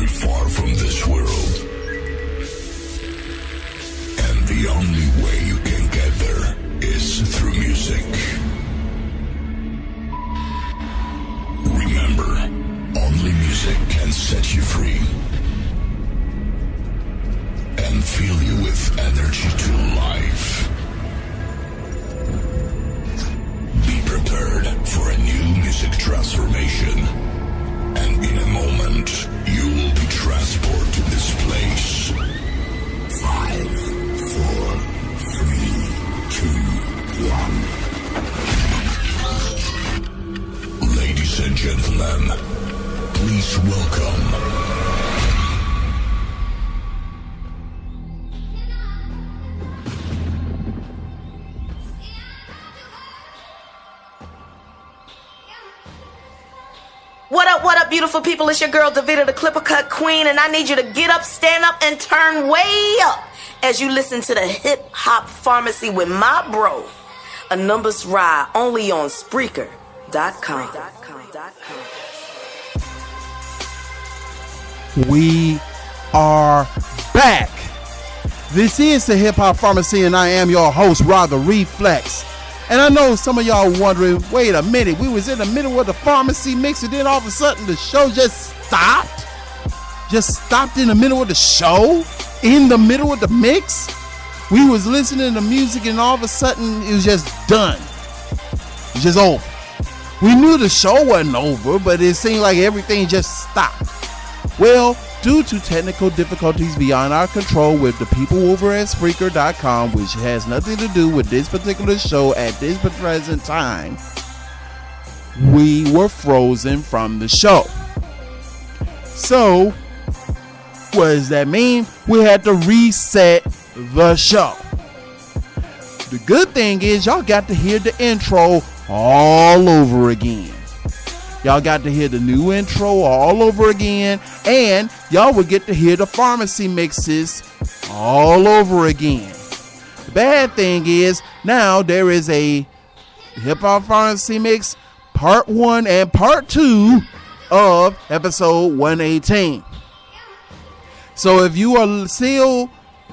far from this world. And the only way you can get there is through music. Remember, only music can set you free and fill you with energy to life. Be prepared for a new music transformation, and in a moment, you will be transported to this place. 5, 4, 3, 2, 1. Ladies and gentlemen, please welcome What up, beautiful people? It's your girl, Davida, the Clipper Cut Queen, and I need you to get up, stand up, and turn way up as you listen to the Hip Hop Pharmacy with my bro, a numbers ride only on Spreaker.com. We are back. This is the Hip Hop Pharmacy, and I am your host, Rod the Reflex. And I know some of y'all wondering, wait a minute, we was in the middle of the pharmacy mix and then all of a sudden the show just stopped? Just stopped in the middle of the show? In the middle of the mix? We was listening to music and all of a sudden it was just done. It was just over. We knew the show wasn't over, but it seemed like everything just stopped. Well, due to technical difficulties beyond our control with the people over at Spreaker.com, which has nothing to do with this particular show at this present time, we were frozen from the show. So, what does that mean? We had to reset the show. The good thing is y'all got to hear the intro all over again. Y'all got to hear the new intro all over again, and y'all will get to hear the pharmacy mixes all over again. The bad thing is now there is a Hip Hop Pharmacy Mix Part 1 and Part 2 of episode 118. So if you are still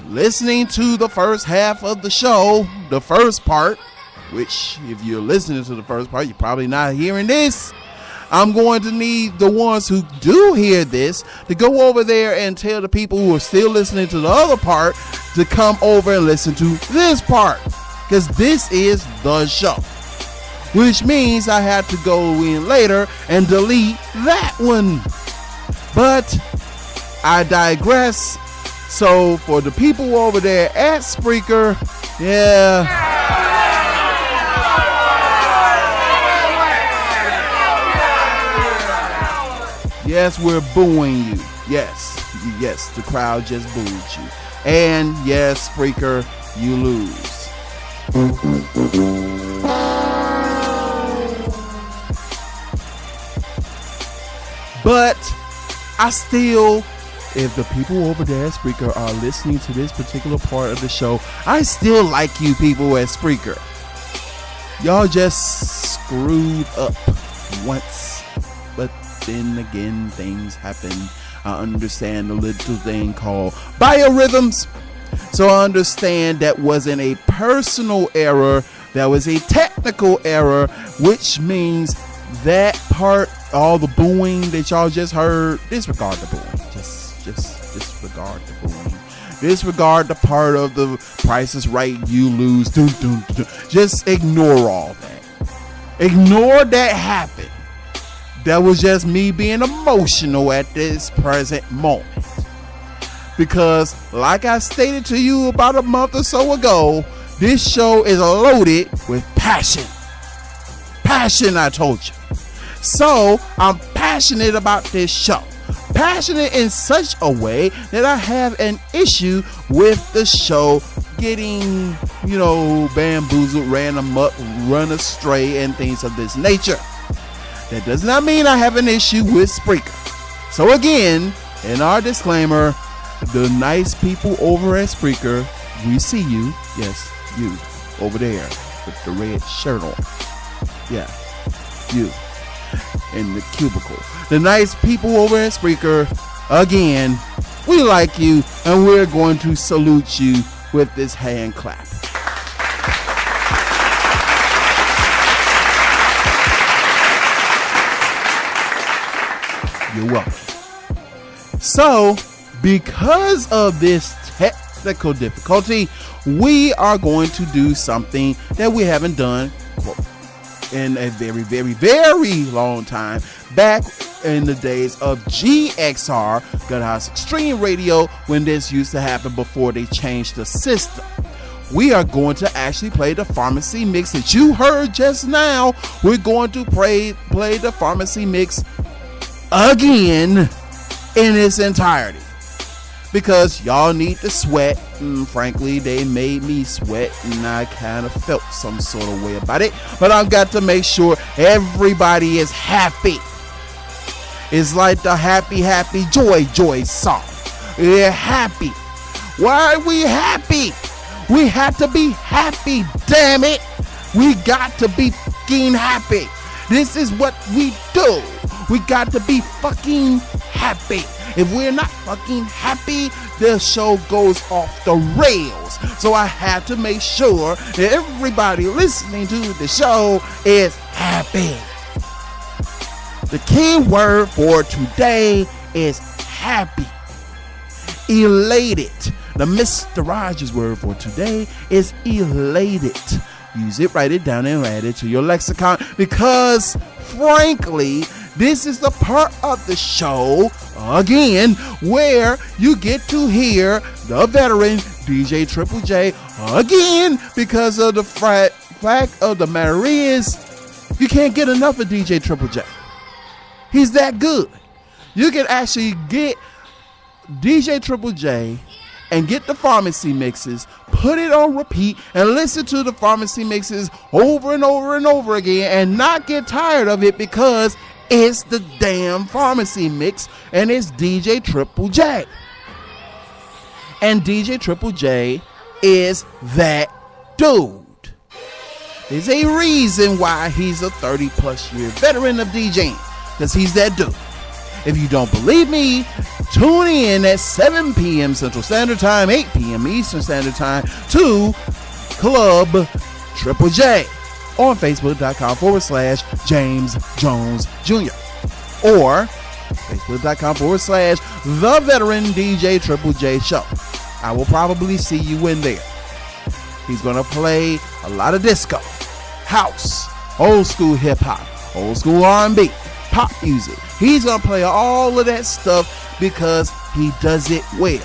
listening to the first half of the show, the first part, which if you're listening to the first part, you're probably not hearing this, I'm going to need the ones who do hear this to go over there and tell the people who are still listening to the other part to come over and listen to this part, because this is the show, which means I have to go in later and delete that one. But I digress. So for the people over there at Spreaker, yeah, yes, we're booing you. Yes, the crowd just booed you. And yes, Spreaker, you lose. But I still, if the people over there at Spreaker are listening to this particular part of the show, I still like you people at Spreaker. Y'all just screwed up once, but then again, things happen. I understand a little thing called biorhythms. So I understand that wasn't a personal error. That was a technical error, which means that part, all the booing that y'all just heard, disregard the booing. Just disregard the booing. Disregard the part of the Price is Right, you lose. Just ignore all that. Ignore that happened. That was just me being emotional at this present moment. Because, like I stated to you about a month or so ago, this show is loaded with passion. Passion, I told you. So, I'm passionate about this show. Passionate in such a way that I have an issue with the show getting, bamboozled, ran amok, run astray, and things of this nature. That does not mean I have an issue with Spreaker. So again, in our disclaimer, the nice people over at Spreaker, we see you. Yes, you over there with the red shirt on. Yeah, you in the cubicle. The nice people over at Spreaker, Again, we like you, and we're going to salute you with this hand clap. You're welcome. So, because of this technical difficulty, we are going to do something that we haven't done in a very, very, very long time. Back in the days of GXR, Good House Extreme Radio, when this used to happen before they changed the system. We are going to actually play the pharmacy mix that you heard just now. We're going to play the pharmacy mix again in its entirety, because y'all need to sweat, and frankly they made me sweat, and I kind of felt some sort of way about it, but I've got to make sure everybody is happy. It's like the happy joy song. We're happy. Why are we happy? We have to be happy, damn it. We got to be fucking happy. This is what we do. We got to be fucking happy. If we're not fucking happy, the show goes off the rails. So I have to make sure that everybody listening to the show is happy. The key word for today is happy. Elated. The Mr. Rogers word for today is elated. Use it, write it down, and add it to your lexicon, because frankly, this is the part of the show, again, where you get to hear the veteran DJ Triple J again, because of the fact of the matter is, you can't get enough of DJ Triple J. He's that good. You can actually get DJ Triple J and get the pharmacy mixes, put it on repeat, and listen to the pharmacy mixes over and over and over again, and not get tired of it, because it's the damn pharmacy mix, and it's DJ Triple J. And DJ Triple J is that dude. There's a reason why he's a 30-plus year veteran of DJing, because he's that dude. If you don't believe me, tune in at 7 p.m. Central Standard Time, 8 p.m. Eastern Standard Time to Club Triple J on Facebook.com/James Jones Jr. or Facebook.com/The Veteran DJ Triple J Show. I will probably see you in there. He's going to play a lot of disco, house, old school hip hop, old school R&B, pop music. He's going to play all of that stuff because he does it well.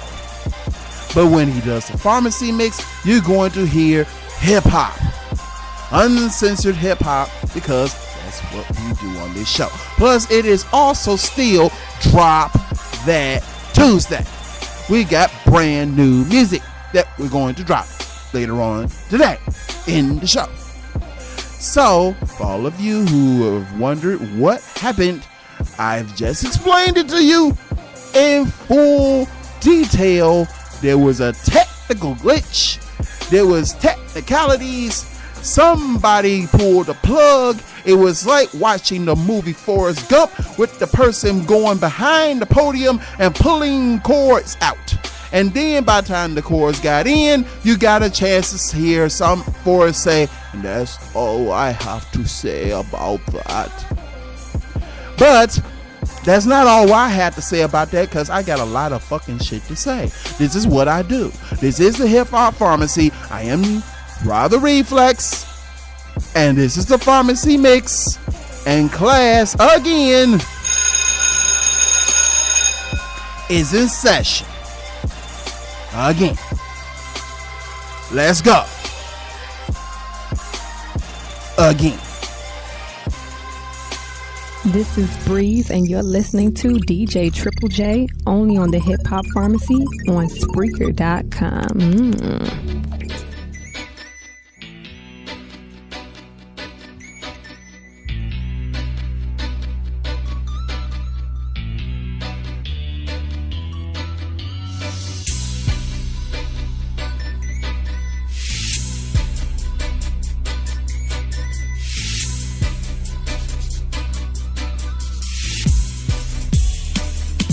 But when he does the pharmacy mix, you're going to hear hip hop, uncensored hip hop, because that's what we do on this show. Plus, it is also still Drop That Tuesday. We got brand new music that we're going to drop later on today in the show. So, for all of you who have wondered what happened, I've just explained it to you in full detail. There was a technical glitch. There was technicalities. Somebody pulled a plug. It was like watching the movie Forrest Gump with the person going behind the podium and pulling cords out. And then by the time the chorus got in, you got a chance to hear some Forrest say, and that's all I have to say about that. But that's not all I had to say about that, because I got a lot of fucking shit to say. This is what I do. This is the Hip Hop Pharmacy. I am Rather Reflex, and this is the Pharmacy Mix. And class, again, is in session. Again. Let's go. Again. This is Breeze, and you're listening to DJ Triple J only on the Hip Hop Pharmacy on Spreaker.com.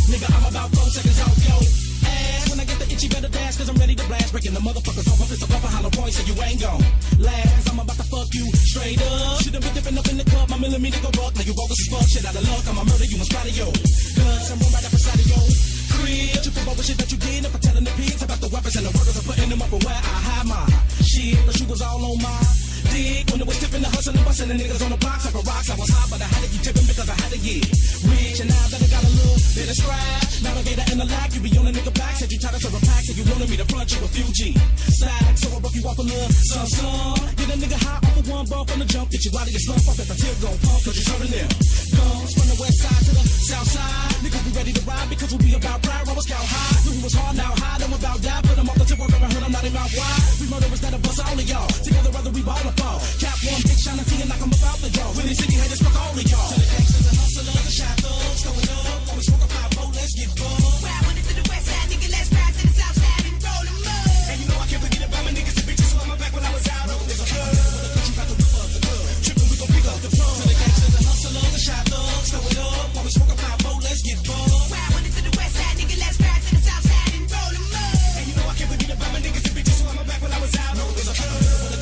Nigga, I'm about to the blast, breaking the motherfuckers off. If it's a rubber hollow point, so you ain't gon' last. I'm about to fuck you straight up. Should've been dipping up in the club, my millimeter go buck. Now you bogus as fuck, shit out of luck. I'ma murder you and splatter yo. Guns, I'm right up inside of yo crib. You for shit that you did, if I'm telling the pigs about the weapons and the workers, I'm putting them up and where I hide my shit. The shoe was all on my dick when it was tipping the hustle and busting the niggas on the blocks like a rocks. I was high, but I had to keep tipping because I had to get rich. And now that I got a little bit of scratch, navigator in the lack, you be on a nigga back. Said you tried to serve a pack, said you wanted me to front you a few G stacks. So I broke you off a little some. Get a nigga high off of one bump on the jump, get you out of your slump up at the tip gon' pump, cause you're serving them guns from the west side to the south side. Niggas be ready to ride because we'll be about pride. I was scout high, knew he was hard, now high, I'm about die. Put him off the tip, I've never heard him not in mouth wide. We murderers that a bust all of y'all. Together whether we ball or fall. Cap one, big shine a T and knock him about the jaw. When they see you haters, fuck all of y'all. To the gangsters and hustlers, the shot thugs, throw it up. Always smoke a 5-0, let's get buzzed. Wow, when it's to the west side, nigga, let's ride to the south side and roll them up. And you know I can't forget about my niggas and bitches, so I'm back when I was out on this club. You got to whip up the club. Trippin', we gon' pick up the plug. To the gangsters and hustlers, the shot thugs, throw it up. Always smoke a 5-0, let's get buzzed. Wow, when it's to the west side, nigga, let's ride to the south side and roll them up. And you know I can't forget about my niggas and bitches, so I'm back when I was out on this club.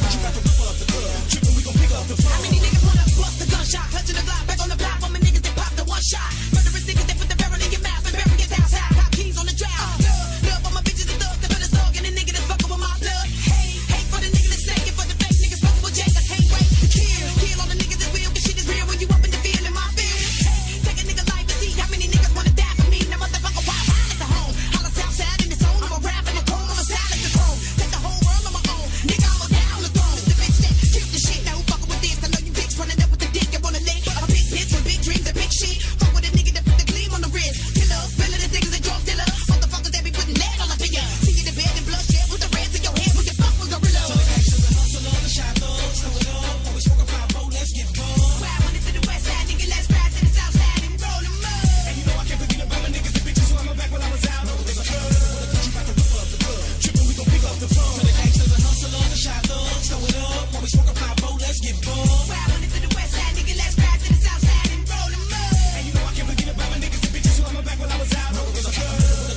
You got to whip up the club. Trippin', we gon' pick up the plug. How many niggas wanna bust the gunshot? Clutching the block, back on the block for my niggas that pop the one shot. Murderous niggas that put the barrel in your mouth and bury your downside. Pop keys on the drought. Love for my bitches and thugs, the better thug and the nigga that's fucking with my blood. Hate for the nigga that's snake and for the fake niggas fucking with Jake. I can't wait to kill all the niggas that's real, cause shit is real when you up in the field in my field. Take a nigga life and see how many niggas wanna die for me. Now motherfucker, why hide at the home? Holla south side in the zone, I'm a rap in the chrome, I'm a silence the chrome. Take the whole world on my own, nigga, I'm a down the throne. It's the bitch that killed the shit, now who fucking with this? I know you dicks running up with the dick, you wanna lick a big bitch with big dreams and big shit. Fuck with a nigga that put the gleam on the wrist. Killers, spilling the niggas and drug dealers. Motherfuckers that be putting lead all up in ya. See you in the bed and bloodshed with the reds in your head when you fuck with gorillas. To the gangsters and hustlers, the shot thugs, throw it up. Always smoke a 5-0, let's get buzzed. Wow, when it's to the west side, nigga, let's ride to the south side and roll them up. And you know I can't forget about my niggas and bitches, so I'm back when I was out on this club. You got to whip up the club. Trippin', we gon' pick up the phone. To the gangsters and hustlers, the shot thugs, throw it up. Always smoke a 5-0, let's get buzzed. Wow, when it's to the west side, nigga, let's ride to the south side and roll them up. And you know I can't forget about my niggas and bitches, so I'm back when I was out on this club.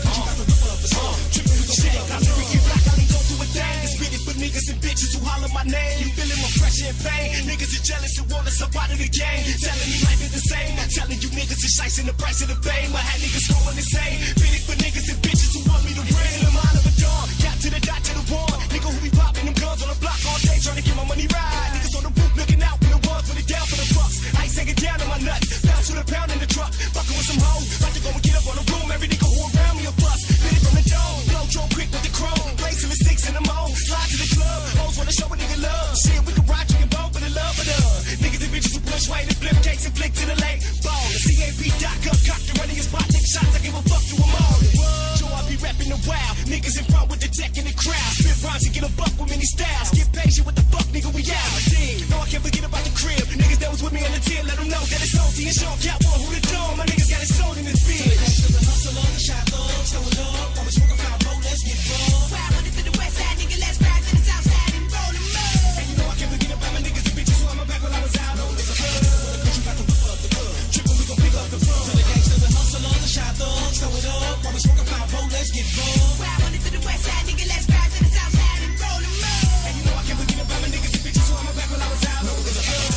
You got to whip up the phone. Trippin', we gon' pick up the phone. I'm freaky black, I ain't gon' do a thing. It's spittin' for niggas and bitches who holler my name. You feelin' my pressure and pain. Niggas are jealous and want us up out of the game. Telling me life is the same. I'm telling you niggas is slicing the price of the fame. I had niggas going insane. Fitted for niggas and bitches who want me to bring the mind of a dawn. Got to the dot to the one. Nigga who be popping them guns on the block all day trying to get my money right. Niggas on the roof looking out for the ones when they down for the bucks. Ice hanging down on my nuts. Bounce to the pound in the truck. Fucking with some hoes. About to go and get up on the room. Every nigga who around me a bust. Fit it from the dome. Blow Joe quick with the chrome. Blazing the sticks in the mold. Slide to the club. Hoes wanna show a nigga love. Shit, we can rock you and bone for the love of the niggas and bitches who push white and flip cakes and flick to the lake. Ball. The CAP.com cocked and running his spot. Take shots. I give a fuck to them all. Joe, I be rapping the wild. Niggas in front with the tech in the crowd. Spit rhymes and get a buck with many styles. Get patient with the fuck, nigga, we out. No, I can't forget about the crib. Niggas that was with me on the tier, let them know that it's OT and Sean Cat one who the dome. My niggas got it sold in this bitch. To the hustler, the shot thugs, throw it up. Always smoke a 5-0, let's get buzzed. Wow, when it's to the west side, nigga, let's ride to the south side and roll them up. And you know I can't forget about my niggas and bitches, so I'm back when I was out on this club. You got to whip up the club. Trippin', we gon' pick up the phone. To the gangsters and hustlers, the shot thugs, throw it up. Always smoke a 5-0, let's get buzzed. Wow, when it's to the west side, nigga, let's ride to the south side and roll them up. And you know I can't forget about my niggas and bitches, so I'm back when I was out on this club.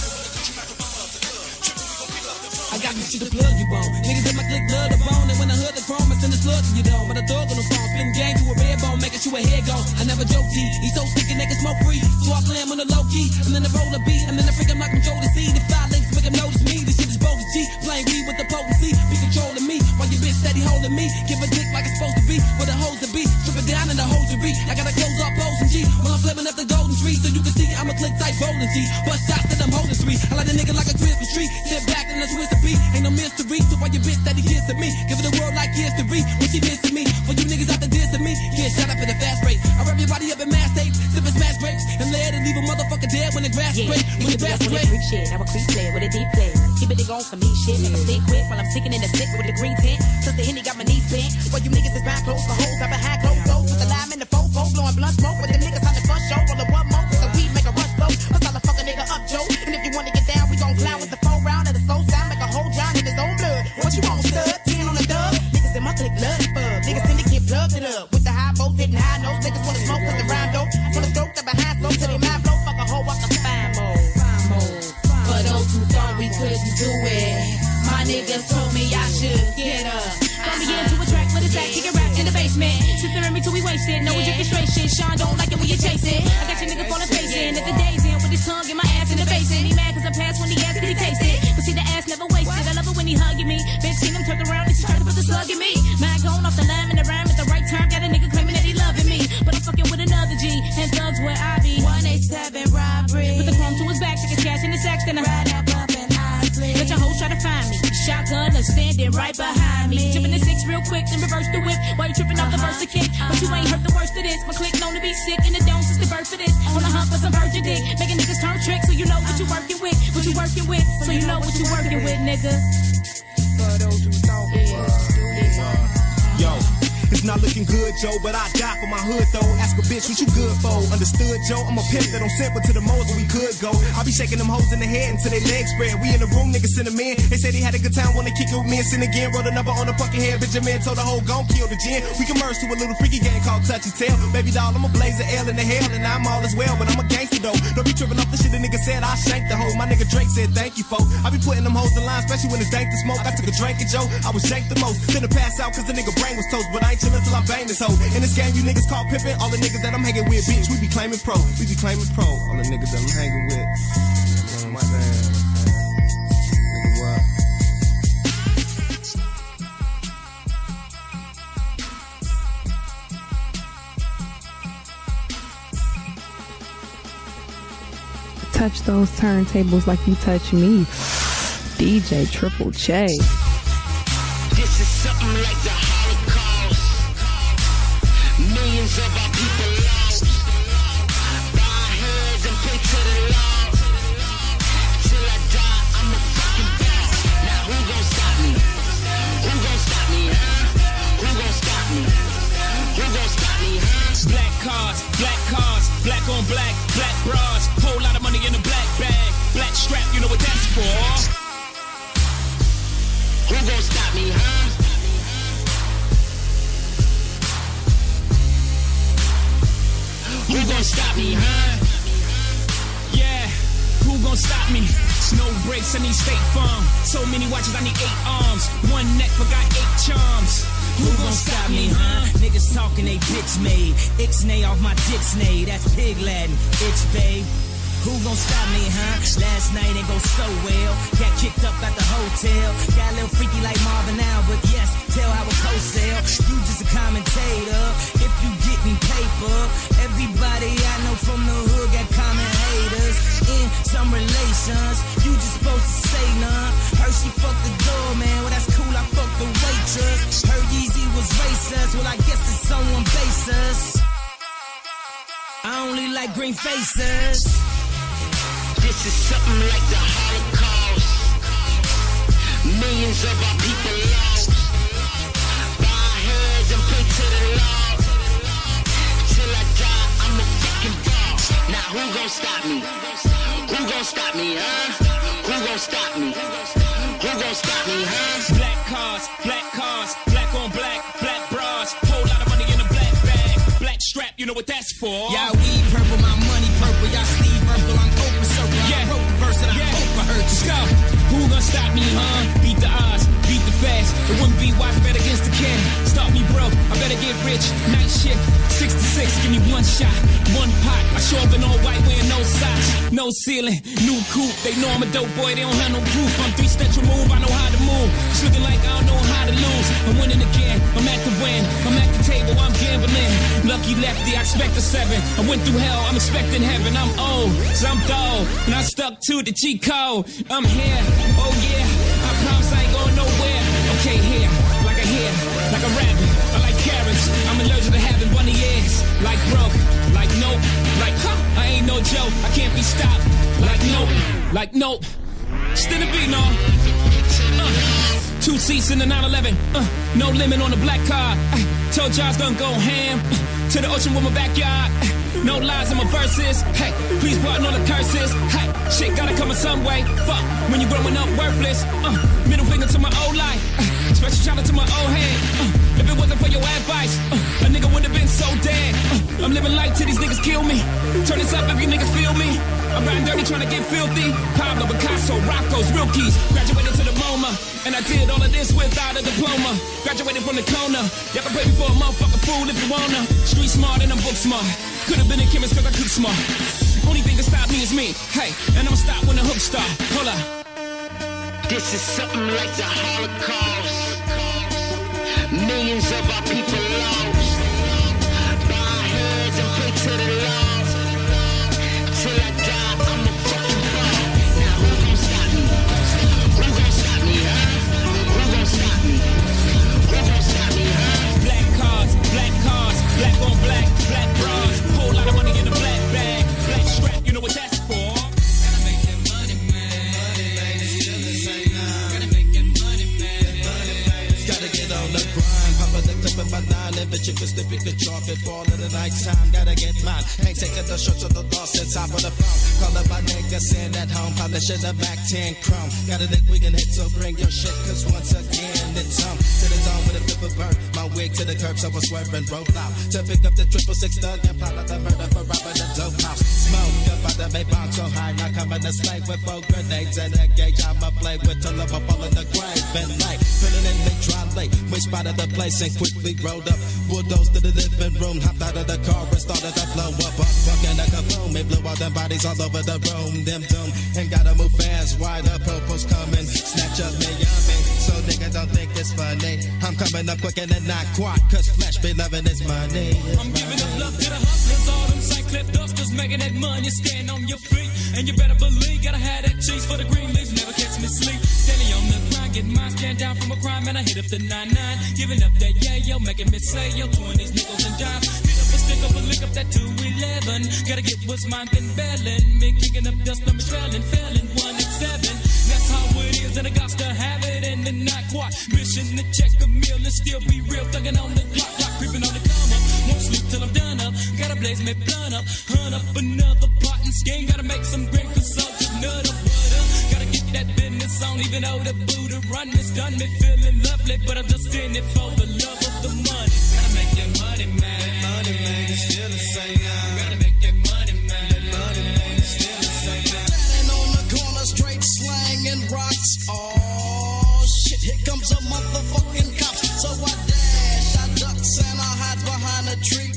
I got some shit to plug you on. Niggas in my click blood the bone. And when I heard the chrome, I send a slug to you dome. But I thug on the phone, spitting game to a red bone, making sure a head gone. I never joke T. He's so sticky, they can smoke free. So I play him on the low key. And then I roll a beat. And then I freak him like I'm Joe to see. The 5 links make him notice me. This shit is bogus G. Playing weed with the potency. Be controlling me. While your bitch steady holding me. Give a dick like it's supposed to be. Where the hoes to be. Strip it down and the hoes to be. I gotta close up pose and G. While I'm flipping up the golden tree. So you can see I'm a click type bowling G. Bust shots that I'm holding three. I like the nigga like a Christmas tree. Sit back and let's twist the beat. Ain't no mystery. So why your bitch steady kissing me? Give it the world like history. When she missing me. For you niggas out there dissing me. Get shot up at a fast rate. I rub your body up in mass tapes. Sipping smash grapes. And let it leave a motherfucker dead when the grass is great. When the grass is great. Now a creep play with a deep play. Keep it on some meat shit. Never stay quick while I'm sticking in the stick with the green tint. Plus the Henny got my knees bent. While you niggas is buying clothes for hoes. I behind closed doors with the lime in the fofo. Blowing blunt smoke with the niggas on the first show. Roll the one more. The weed make a rush flow. Let's all a fucking nigga up, Joe. And if you wanna get down, we gon' clown with the 4 round of the slow sound. Make a whole John in his own blood. What you want, stud? 10 on the dub. Niggas in my clique love the bug. Niggas in the kid plugged it up. With the high bows hitting high notes. Niggas wanna do it. My niggas told me I should get up. Throw me into a track with a sack, kicking rap in the basement. Sipping me till we wasted, no drinking straight shit. Sean don't like it when you chase it. I got your nigga falling facing at the days in with his tongue in my ass in the basin. He mad cause I passed when he asked, could he taste it? But see the ass never wasted. I love it when he hugging me. Bitch seen him turn around and she tried to put the slug in me. Man going off the lamb and the rhyme at the right time. Got a nigga claiming that he loving me, but I'm fucking with another G. And thugs where I be. 187 robbery. Put the chrome to his back, stick his cash in his sack, then I ride up and I flee. Let your hoes try to find me. Shotgun standing right behind me. Jumping the six real quick, then reverse the whip while you tripping off the verse to kick. But you ain't heard the worst of this. My clique known to be sick in the dome since the birth of this. On the hump for some virgin dick, making niggas turn tricks, so you know what you working with. What you working with, so you know what you working with, nigga. For those who don't Yo, it's not looking good, Joe, but I die for my hood, though. Ask a bitch what you good for. Understood, Joe? I'm a pimp that don't simp, but to the moles where we could go. I be shaking them hoes in the head until they legs spread. We in the room, niggas send them in. They say they had a good time, wanna kick it with me and sin again. Wrote a number on the fucking head, Benjamin told the whole gon' kill the gin. We can merge to a little freaky game called Touch and Tail. Baby doll, I'm a blazer, L in the hell, and I'm all as well, but I'm a gangster, though. Don't be tripping off the shit the nigga said, I shanked the hoe. My nigga Drake said thank you, folk. I be putting them hoes in line, especially when it's dank to smoke. I took a drink and Joe, I was shanked the most. Couldn't pass out cause the nigga brain was toast, but I ain't chillin' till I bang this hoe. In this game, you niggas call pimpin'. All the niggas that I'm hanging with, bitch, we be claiming pro. We be claiming pro. All the niggas that I'm hanging with. You know what I'm saying? Nigga, what? Touch those turntables like you touch me. DJ Triple J. This is something like the Holocaust. Millions of our people lost. Bow our heads and pray to the Lord. Till I die, I'm a fucking boss. Now who gon' stop me? Who gon' stop me, huh? Who gon' stop me? Who gon' stop me, huh? Black cars, black on black, black bras. Whole lot of money in a black bag. Black strap, you know what that's for. Who gon' stop me, huh? Who gon' stop me, huh? Yeah, who gon' stop me? No brakes, I need State Farm. So many watches, I need 8 arms. One neck, forgot 8 charms. Who gon' stop me, huh? Niggas talking, they bitch made. Ixnay off my dick snay, that's pig Latin. Itch babe. Who gon' stop me, huh? Last night ain't go so well. Got kicked up at the hotel. Got a little freaky like Marvin now, but yes, tell how a co-sale. You just a commentator. If you getting paper, everybody I know from the hood got common haters. In some relations, you just supposed to say none. Heard she fucked the doorman, well that's cool, I fucked the waitress. Heard Yeezy was racist, well I guess it's someone basis. I only like green faces. This is something like the Holocaust. Millions of our people lost. Bow our heads and pray to the Lord. Till I die, I'm a fucking boss. Now who gon' stop me? Who gon' stop me, huh? Who gon' stop me? Who gon' stop me, huh? Black cars, black on black, black bras. Whole lot of money in a black bag. Black strap, you know what that's for. Y'all weed purple, my money purple. Y'all sleeve purple, I'm open circle. I wrote the verse that I hope I heard you. Let's go. Who gon' stop me, huh? Beat the odds, beat the fast. It wouldn't be wise, bet against the can. Stop me, bro. I better get rich. Night shift, 6 to 6. Give me one shot, one pot. I show up in all white, wearing no socks, no ceiling, new coupe. They know I'm a dope boy, they don't have no proof. I'm 3 steps removed, I know how to move. It's looking like I don't know how to lose. I'm winning again, I'm at the win. I'm at the table, I'm gambling. Lucky lefty, I expect a 7. I went through hell, I'm expecting heaven. I'm old, so I'm dull, and I stuck to the cheat code. I'm here, oh yeah, I promise I ain't going nowhere. Okay, here, like a hair, like a rabbit. I like carrots, I'm allergic to having bunny ears. Like broke, like nope, like huh, I ain't no joke. I can't be stopped, like nope. Still a beat, no. 2 seats in the 911, no limit on the black car. Told y'all I was gonna go ham, to the ocean with my backyard. No lies in my verses, hey, please pardon all the curses. Hey, shit gotta come in some way, fuck, when you growing up worthless. Middle finger to my old life, special shout out to my old head. If it wasn't for your advice, a nigga would've been so dead. I'm living life till these niggas kill me. Turn this up if you niggas feel me. I'm riding dirty trying to get filthy. Pablo, Picasso, Rocco's, real keys. Graduated to the MoMA, and I did all of this without a diploma. Graduated from the corner. Y'all can pay me for a motherfucking fool if you wanna. Street smart and I'm book smart. Could've been a chemist cause I cook smart. Only thing that stop me is me. Hey, and I'ma stop when the hook start. Hold up. This is something like the Holocaust. Millions of our people lost. Buying heads and pray to the Lord. Till I die, I'm a fucking ball. Now who gon' stop me? Who gon' stop me, huh? Who gon' stop me? Who gon' stop me, huh? Black cars, black on black, black bras. Whole lot of money in a black bag. Black strap, you know what that's for. Gotta make that money, man. Money, baby, still the same now. Gotta make that money, man. Money, baby. Gotta get on the grind, pop the clip in my nine, and bitch, you can slip, you can chalk it, fall in the night time, gotta get mine. Ain't taking the shorts of the loss since top of the phone. Call up my nigga, send at home, polishing the back 10 chrome. Got a dick we can hit, so bring your shit, cause once again, it's to the dawn with a flip of burn. My wig to the curb, so I swerve and roll out. To pick up the 666 thug and plot out the murder for robbing the dope house. Smoke up out the May bomb so high, now coming to slay with 4 grenades and a gauge. I'ma play with till I'm fall in the grave and light. Filling in the dry lake, we spotted the place and quickly rolled up. Bulldozed to the living room, hopped out of the car and started to blow up. Fucking a kaboom, it blew all them bodies all over the room. Them doom, and gotta move fast, why the popo's coming. Snatch up me, yummy, so nigga don't think it's funny. I'm coming up quick and not quite, cause flesh be loving his money. I'm giving up love to the hustlers, all them cyclip dusters, making that money, stand on your feet. And you better believe, gotta have that cheese for the green leaves, never catch me sleep. Steady on the grind, get mine, stand down from a crime, and I hit up the 99. Giving up that yeah, yo, making me say, yo, 20s, nickels and dimes. Hit up a stick up a lick up that 211. Gotta get what's mine, been bailing. Me kicking up dust, I'm trailing, failing 1 and 7. That's how it is, and I got to have it, and then not quite. Mission to check a meal and still be real, thugging on the clock, creeping on the come up. Won't sleep till I'm done up. Gotta blaze me blunt up, hunt up another pot and skin. Gotta make some great consultants, nut up butter. Gotta get that business on, even though the Buddha run me, done me feeling lovely, but I'm just in it for the love of the money. Gotta make that money, man. Money, man, it's still the same now. Gotta make that money, man. Money, man, it's still the same now. Standing on the corner, straight slanging rocks. Oh shit, here comes a motherfucking cop. So I dash, I ducks and I hide behind a tree,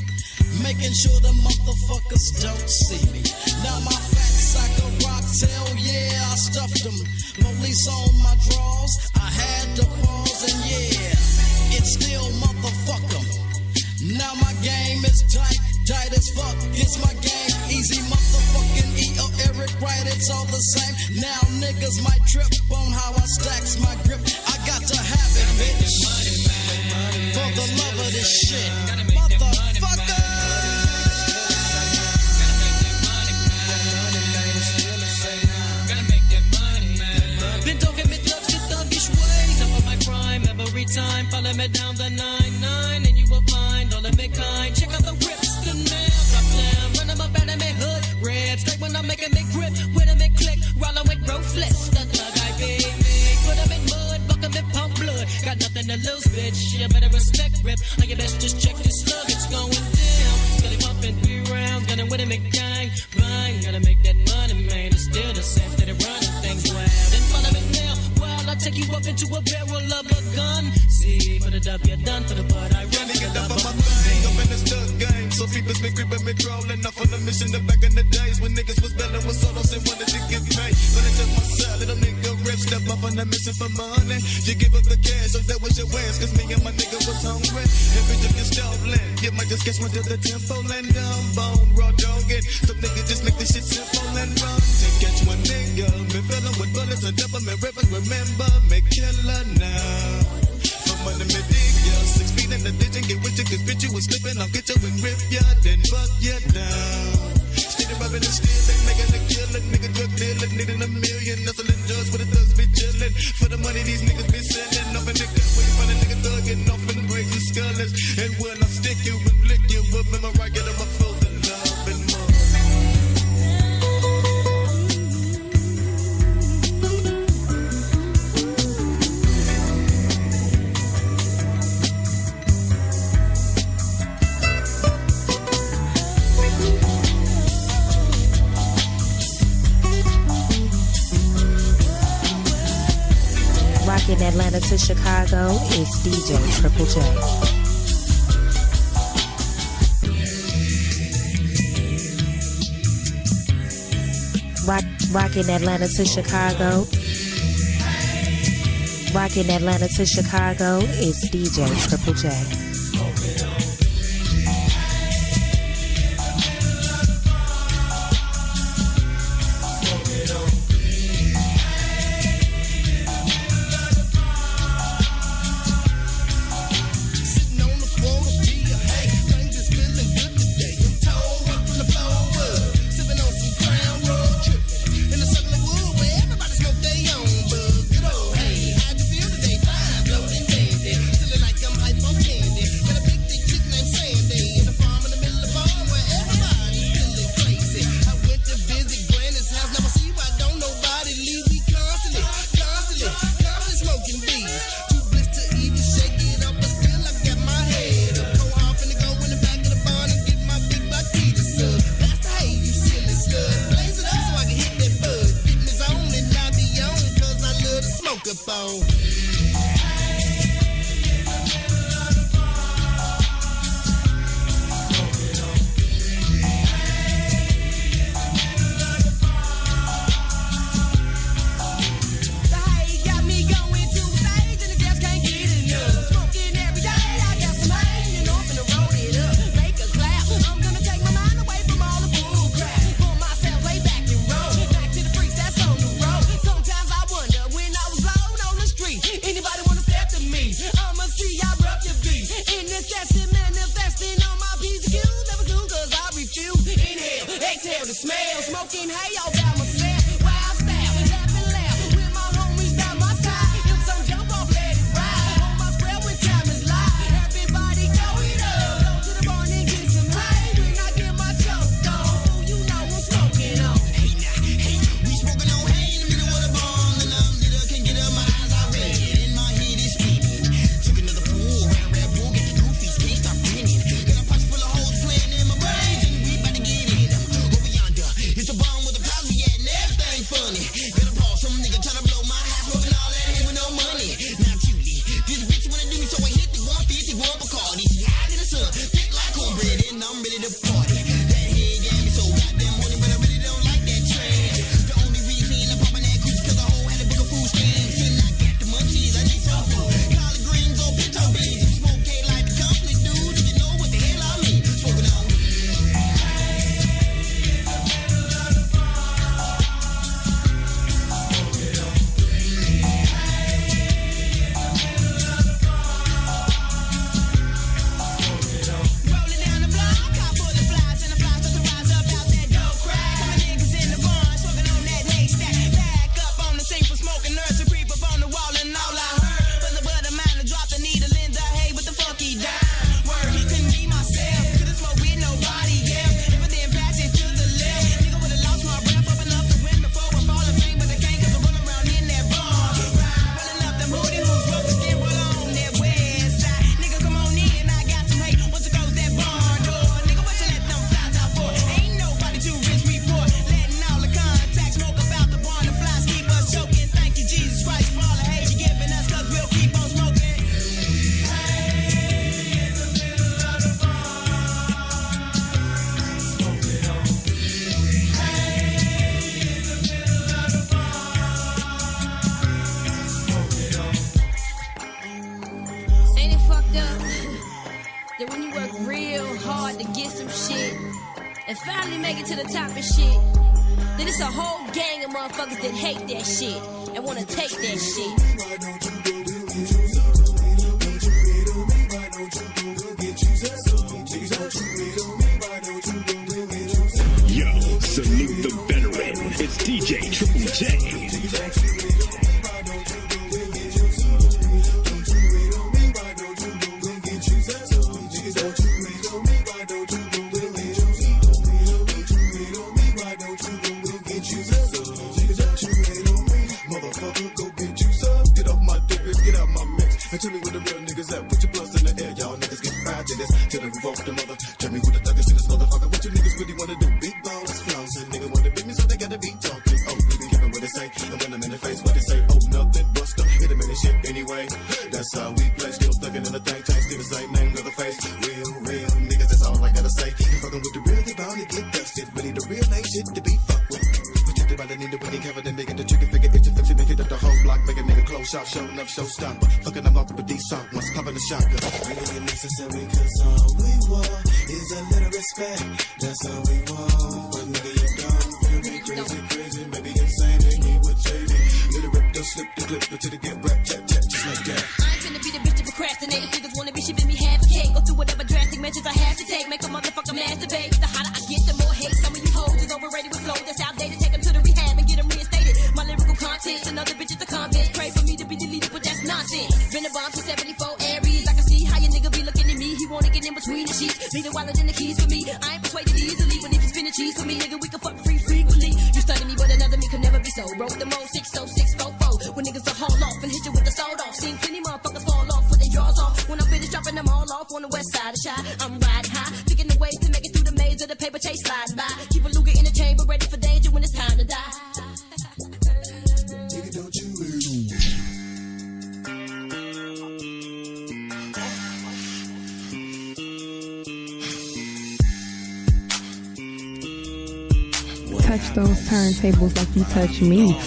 making sure the motherfuckers don't see me. Now my fat sack of rocks, hell yeah, I stuffed them. Police on my drawers, I had to pause and yeah, it's still motherfuck 'em. Now my game is tight as fuck. It's my game, easy motherfucking E or Eric Wright, it's all the same. Now niggas might trip on how I stacks my grip. I got to have it, bitch. For the love of this shit, motherfucker. Been talking me thugs to thuggish ways. Up on my prime every time. Follow me down the 99 and you will find all of me kind. Check out the rips, the nails, drop down. Run them up out of me hood. Red straight when I'm making me grip. With them and click, rollin' with ruthless. The thug I be me. Put them in mud, buck them in pump blood. Got nothing to lose, bitch. You better respect rip. Or you best just check this slug, it's going down. Scully pumping 3 rounds, gunning with him and gang. Bang, gotta make that money, man. It's still the same, steady running things wild. And follow me now, while I take you up into a barrel of a gun. See, for the dub, you're done for the bud. I run Get up on my thing, up in this thug game. So people's been creeping me crawling off on the mission the back in the days when niggas was belling with solos and wanted to get paid. But they took my side, little nigga rip, step up on the mission for money. You give up the cash, so that was your wins, cause me and my nigga was hungry. Every time you stolen, you might just catch one to the tempo and down bone, raw dog it. Some niggas just make this shit simple and run. To catch one nigga, me filling with bullets and double me rivers, remember me killer now. From under me dig ya, 6 feet in the ditch and get with you, cause bitch you was slipping, I'll get you and rip ya, then fuck ya down. Steady rubbing and stealing, making a killing, nigga drug dealing, needing $1 million, hustling drugs where the thugs be chilling. For the money these niggas be selling, off in the gut where you find a nigga thugging off in the braids and skullers. And when I stick you and lick you up, in my right, get them a full of love and more. Rocking Atlanta to Chicago is DJ Triple J. Rocking Atlanta to Chicago. Rocking Atlanta to Chicago is DJ Triple J. and finally make it to the top of shit, then it's a whole gang of motherfuckers that hate that shit and want to take that shit. Yo, salute the veteran. It's DJ Triple J. Tell me where the real niggas at. Put your bluffs in the air, y'all niggas get fried to this. Till the roof off the mother. Tell me who the thuggish in this motherfucker. What you niggas really wanna do? Big balls, flousing. Nigga wanna beat me, so they gotta be talking. Oh, we be giving what they say. And when I'm in the face, what they say. Oh, nothing, bust up. Hit them in the shit. shop, show enough, showstopper. Fucking them up with these songs, once popping the shotgun. Really necessary, cause all we want is a little respect. That's all we want. But nigga, you dumb, feel me crazy, maybe insane, ain't me with JD. Little rip, don't slip the clip until they get wrapped, tap, just like that. I ain't finna be the bitch to procrastinate. Niggas wanna be shipping me half a cake. Go through whatever drastic measures I have to take. Make a motherfucker masturbate. The hotter I get, the more hate. Some of you hoes is overrated with flow that's outdated. Take them to the rehab and get them reinstated. My lyrical contents and other bitches to convince. Pray for me to be deleted, but that's nonsense. Been a bomb for 74 Aries. I can see how your nigga be looking at me. He wanna get in between the sheets. Need a wallet and the keys for me. I ain't persuaded easily. But if you spin the cheese for me, nigga, we can fuck free frequently. You study me, but another me could never be so. Broke the mode 60644. When niggas will haul off and hit you with the sold off. Seen plenty motherfuckers fall off with their jaws off. When I finish dropping them all off on the west side of Shy, I'm riding high, thinking the ways to make it through the maze of the paper chase sliding by. Keep a Luger in the chamber, ready for danger when it's time to die. Nigga, don't you move. Touch those turntables like you touch me.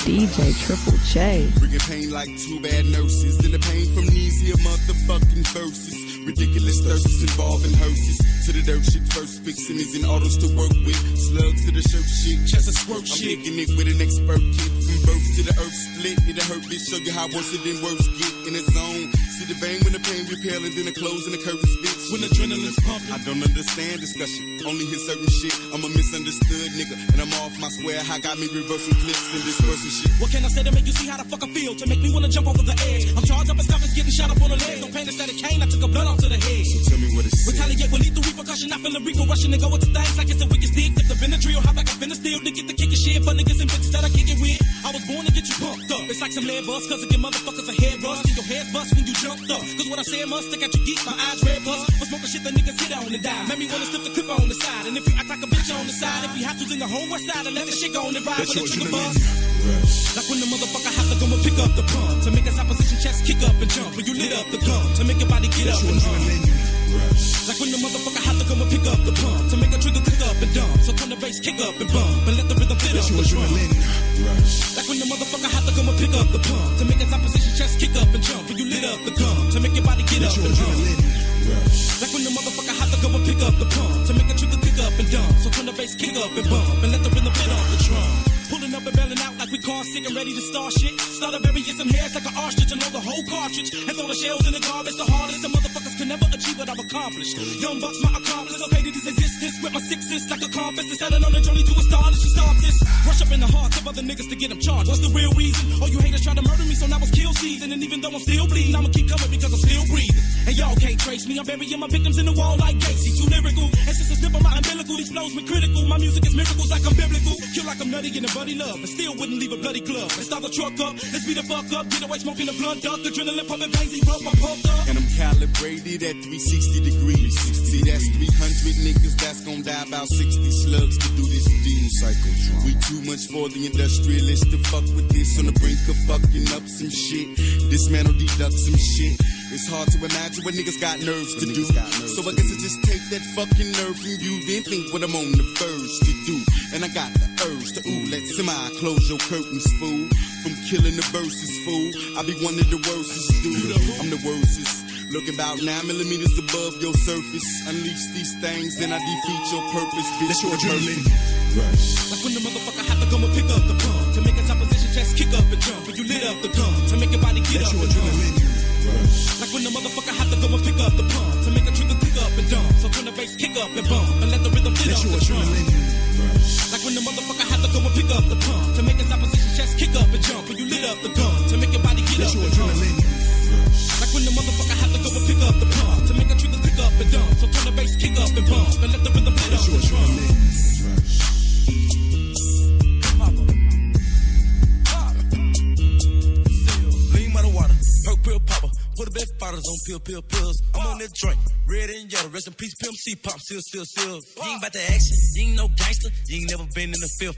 DJ Triple J. Bringing pain like two bad nurses. And the pain from these here motherfucking verses. Ridiculous thirsts involving hearses. To the dirt shit first fixing is in autos to work with. Slugs to the shirt shit. Chest of squirt shit. I'm picking it with an expert kid. From birth to the earth split. It'll hurt bitch. Show you how worse it than worse get in the zone. See the bang when the pain repelling. Then the clothes and the curtains bitch. When adrenaline's pumping. I don't understand discussion. Only hear certain shit. I'm a misunderstood nigga. And I'm off my square. How got me reversing clips and dispersing shit. What can I say to make you see how the fuck I feel? To make me wanna jump over the edge. I'm charged up and stuff is getting shot up on the legs. No pain instead of cane, I took a blood off to the head. So tell me what it's retaliate with lethal repercussion. I feel a reefer rushing and go into things like it's a wicked stick. If the Benadryl, how like a finna steal to get the kicking shit for niggas and bitches that I kick it with. I was born to get you pumped up. It's like some lead bust, cause it give motherfuckers a head rust. And your head's bust when you jumped up. Cause what I say must stick at your geek, my eyes red bust. For smoking shit that niggas hit on and die. Made me wanna slip the clip on the side. And if you act like a bitch on the side, if we have to, then the whole west side and let the shit go on and ride with the trigger bust. Like when the motherfucker have to go and pick up the pump. To make his opposition chest kick up and jump. When you lit up the gun. To make your body get up and like when the motherfucker have to go and pick up the pump. To make a trigger click up and dump. So turn the bass kick up and bump. And let the rhythm fit up the drum. Like when the motherfucker have to go and pick up the pump. To make his opposition chest kick up and jump. When you lit up the gun. To make your body get up and jump. Like when the motherfucker have to go and pick up the pump. To make a trigger kick up and dump. So turn the bass kick up and bump. And let the rhythm fit off the drum. Pulling up and bailing out like we car sick and ready to start shit. Start a burying some hairs like an ostrich and load the whole cartridge. And throw the shells in the garbage. The hardest the motherfuckers can never achieve what I've accomplished. Young bucks, my accomplice. Okay to this existence with my sixes like a compass. Instead of on the journey to astonish and start this. Rush up in the hearts of other niggas to get them charged. What's the real reason? All you haters try to murder me, so now it's kill season. And even though I'm still bleeding, I'ma keep coming because I'm still breathing. And y'all can't trace me. I'm burying my victims in the wall like Gacy. Too lyrical. And since I snip on my umbilical, these flows me critical. My music is miracles like I'm biblical. Kill like I'm nutty and a buddy love. But still wouldn't leave a bloody glove. Let's start the truck up. Let's beat the fuck up. Get away smoking the blunt duck. Adrenaline pumping veins. He broke my pumped up. And I'm calibrated at 360 degrees. See, that's 300 niggas that's gon' die about 60 slugs to do this deal. We too much for the industrialists to fuck with this. On the brink of fucking up some shit. Dismantle, deduct some shit. It's hard to imagine what niggas got nerves to do. So I guess I just take that fucking nerve from you, then think what I'm on the verge to do. And I got the urge to let somebody close your curtains, fool. From killing the verses, fool. I be one of the worstest, dude. I'm the worstest. Looking about 9 millimeters above your surface. Unleash these things, then I defeat your purpose, bitch. Your adrenaline rush. Like when the motherfucker have to go and pick up the pump. To make his opposition chest kick up and jump. When you lit up the gun. To make your body get up and jump. Like when the motherfucker have to go and pick up the pump. To make a trigger click up and dump. So turn the bass kick up and bump. And let the rhythm fit up the drum. Like when the motherfucker have to go and pick up the pump. To make his opposition chest kick up and jump. When you lit up the gun. To make your body get up and jump. Like when the motherfucker have to go and pick up the pump. To make a trigger click up and dump. So turn the bass kick up and bump. And let the rhythm fit up the drum. Put the best bottles on pills. I'm on that drink, red and yellow. Rest in peace, Pimp C, pop, seal. You ain't about the action, you ain't no gangster. You ain't never been in the field.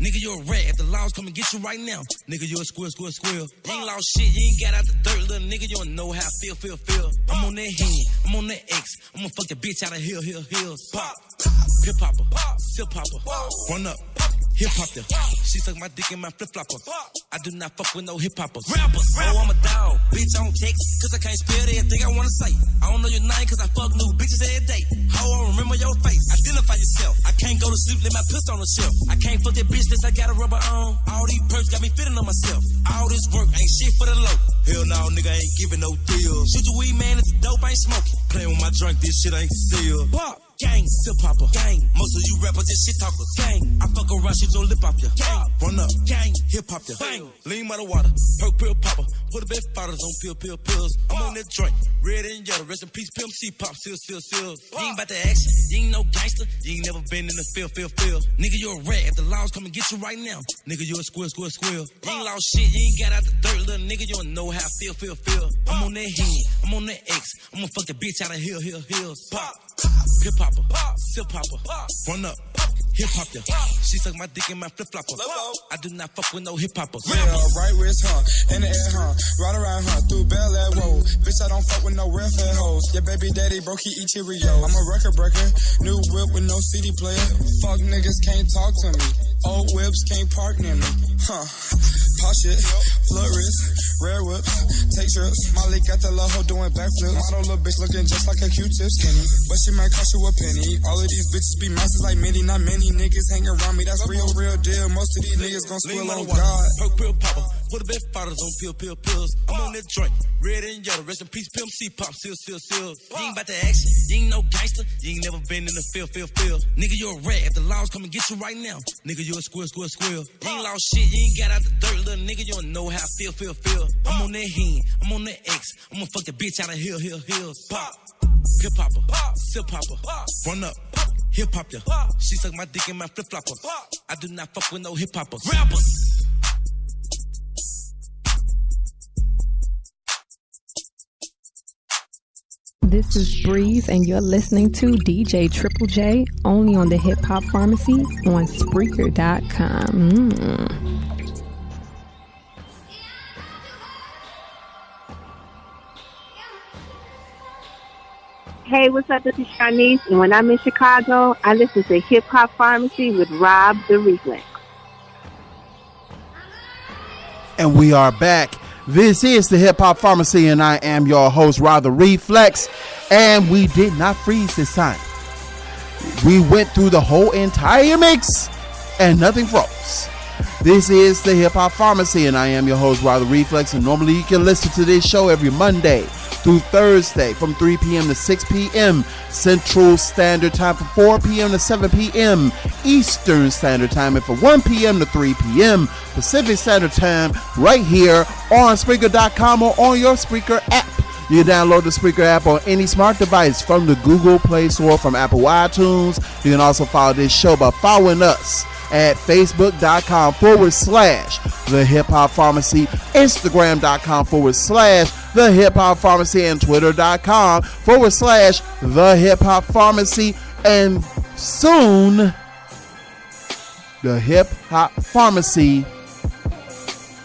Nigga, you a rat. If the laws come and get you right now, nigga, you a squirrel. You ain't lost shit, you ain't got out the dirt, little nigga. You don't know how I feel. I'm on that hand, I'm on that X. I'm gonna fuck the bitch out of hill. Pop, hip-hopper, sip hopper, run up. hip hop ya. She suck my dick in my flip flopper. I do not fuck with no hip hoppers. Rappers, oh I'm a dog, bitch I don't text, cause I can't spell everything I wanna say. I don't know your name cause I fuck new bitches every day. How I don't remember your face, identify yourself. I can't go to sleep, let my pistol on the shelf. I can't fuck that bitch unless I got a rubber on. All these perks got me fitting on myself. All this work ain't shit for the low. Hell no, nigga ain't giving no deals. Shoot your weed man, it's dope, I ain't smoking. Playing with my drink, this shit ain't sealed. Pop. Gang, sip hopper, gang. Most of you rappers just shit talkers, gang. I fuck around, shit your lip off ya, gang. Run up, gang, hip hop ya, bang. Lean by the water, perk pill popper. Put a bit fathers on pills. I'm on that joint, red and yellow. Rest in peace, Pimp C pop, seal. You ain't about the action, you ain't no gangster. You ain't never been in the field. Nigga, you a rat. If the laws come and get you right now, nigga, you a squirrel. You ain't lost shit, you ain't got out the dirt, little nigga. You don't know how I feel. I'm on that hand, I'm on that X. I'm gonna fuck the bitch out of hill. Pop. Hip hopper, sip hopper, run up, hip hop ya. She suck my dick in my flip flopper. I do not fuck with no hip hoppers. Yeah, right wrist, in the air, ride around, through Bel Air Road. Bitch, I don't fuck with no welfare hoes. Your baby daddy broke, he eat Cheerios. I'm a record breaker, new whip with no CD player. Fuck niggas can't talk to me. Old whips can't park near me. Pop shit, flood wrist, rare whips, take trips. Molly got the little hoe doing backflips. Model little bitch looking just like a Q-tip skinny, but she might cost you a penny. All of these bitches be masters like many, not many niggas hang around me. That's real deal. Most of these niggas gon' squill on God. Perk pill popper, put a bit fathers on pills. I'm on that joint, red and yellow. Rest in peace, Pimp C pop, seal. You ain't about the action, you ain't no gangster. You ain't never been in the field. Nigga, you a rat. If the laws come and get you right now, nigga, you a squirrel. You ain't lost shit, you ain't got out the dirt, little nigga. You don't know how I feel. I'm on that hand, I'm on that X. I'm gonna fuck the bitch out of hill. Pop. Hip hopper, sip hopper, run up, hip hop ya. She suck my dick in my flip flopper. I do not fuck with no hip hoppers. Rappers. This is Breeze, and you're listening to DJ Triple J only on the Hip Hop Pharmacy on Spreaker.com. Hey, what's up? This is Shanice, and when I'm in Chicago, I listen to Hip Hop Pharmacy with Rob the Reflex. And we are back. This is the Hip Hop Pharmacy, and I am your host, Rob the Reflex. And we did not freeze this time. We went through the whole entire mix, and nothing froze. This is the Hip Hop Pharmacy, and I am your host, Rob the Reflex. And normally you can listen to this show every Monday through Thursday from 3 p.m. to 6 p.m. Central Standard Time, from 4 p.m. to 7 p.m. Eastern Standard Time, and from 1 p.m. to 3 p.m. Pacific Standard Time, right here on Spreaker.com or on your Spreaker app. You can download the Spreaker app on any smart device from the Google Play Store, from Apple iTunes. You can also follow this show by following us at Facebook.com/The Hip Hop Pharmacy, Instagram.com/The Hip Hop Pharmacy, and Twitter.com/The Hip Hop Pharmacy. And soon, the Hip Hop Pharmacy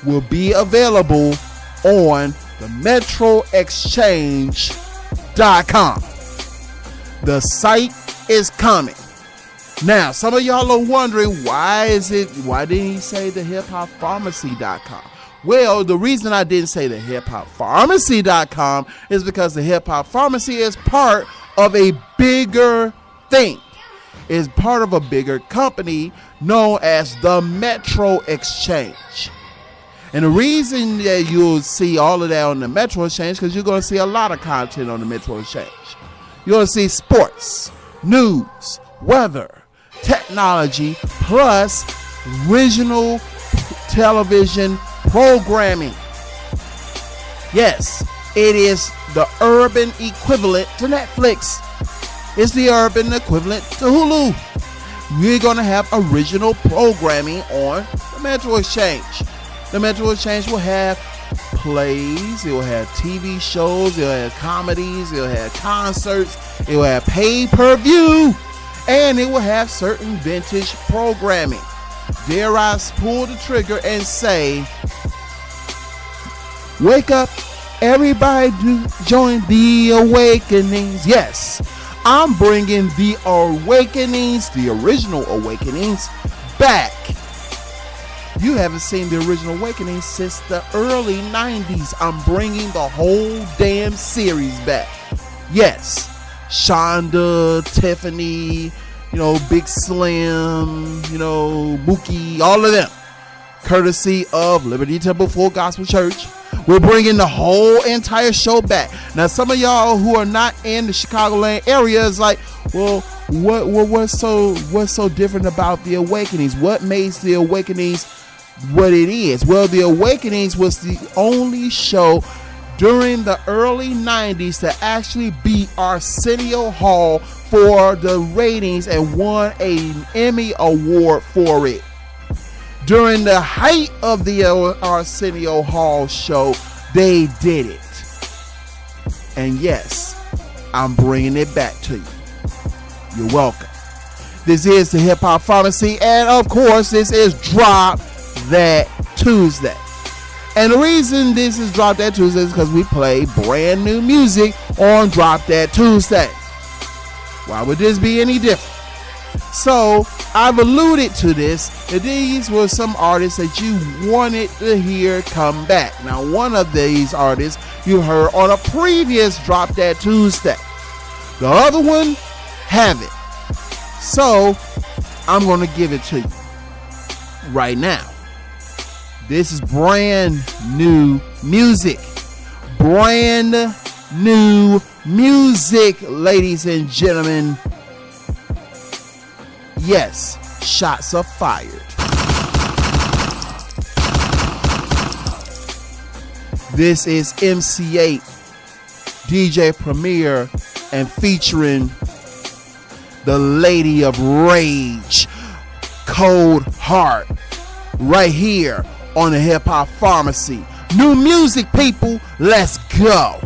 will be available on the MetroExchange.com. The site is coming. Now, some of y'all are wondering, why didn't he say the hiphoppharmacy.com? Well, the reason I didn't say the hiphoppharmacy.com is because the Hip Hop Pharmacy is part of a bigger thing. It's part of a bigger company known as the Metro Exchange. And the reason that you'll see all of that on the Metro Exchange, because you're going to see a lot of content on the Metro Exchange. You're going to see sports, news, weather, technology, plus original television programming. Yes, it is the urban equivalent to Netflix. It's the urban equivalent to Hulu. We're going to have original programming on the Metro Exchange. The Metro Exchange will have plays, it will have TV shows, it will have comedies, it will have concerts, it will have pay-per-view, and it will have certain vintage programming. Dare I pull the trigger and say, wake up, everybody, join the Awakenings. Yes, I'm bringing the Awakenings, the original Awakenings, back You haven't seen the original Awakening since the early 90s. I'm bringing the whole damn series back. Yes, Shonda, Tiffany, Big Slim, Mookie, all of them. Courtesy of Liberty Temple Full Gospel Church. We're bringing the whole entire show back. Now, some of y'all who are not in the Chicagoland area is like, well, what's so different about the Awakenings? What makes the Awakenings what it is? Well, the Awakenings was the only show during the early 90s to actually beat Arsenio Hall for the ratings and won an Emmy Award for it. During the height of the Arsenio Hall show, they did it. And yes, I'm bringing it back to you. You're welcome. This is the Hip Hop Pharmacy, and of course, this is Drop That Tuesday. And the reason this is Drop That Tuesday is because we play brand new music on Drop That Tuesday. Why would this be any different? So, I've alluded to this, that these were some artists that you wanted to hear come back. Now, one of these artists you heard on a previous Drop That Tuesday. The other one, haven't. So, I'm going to give it to you right now. This is brand new music. Brand new music, ladies and gentlemen. Yes, shots are fired. This is MC8, DJ Premier, and featuring the Lady of Rage, Cold Heart, right here on the Hip Hop Pharmacy. New music, people, let's go.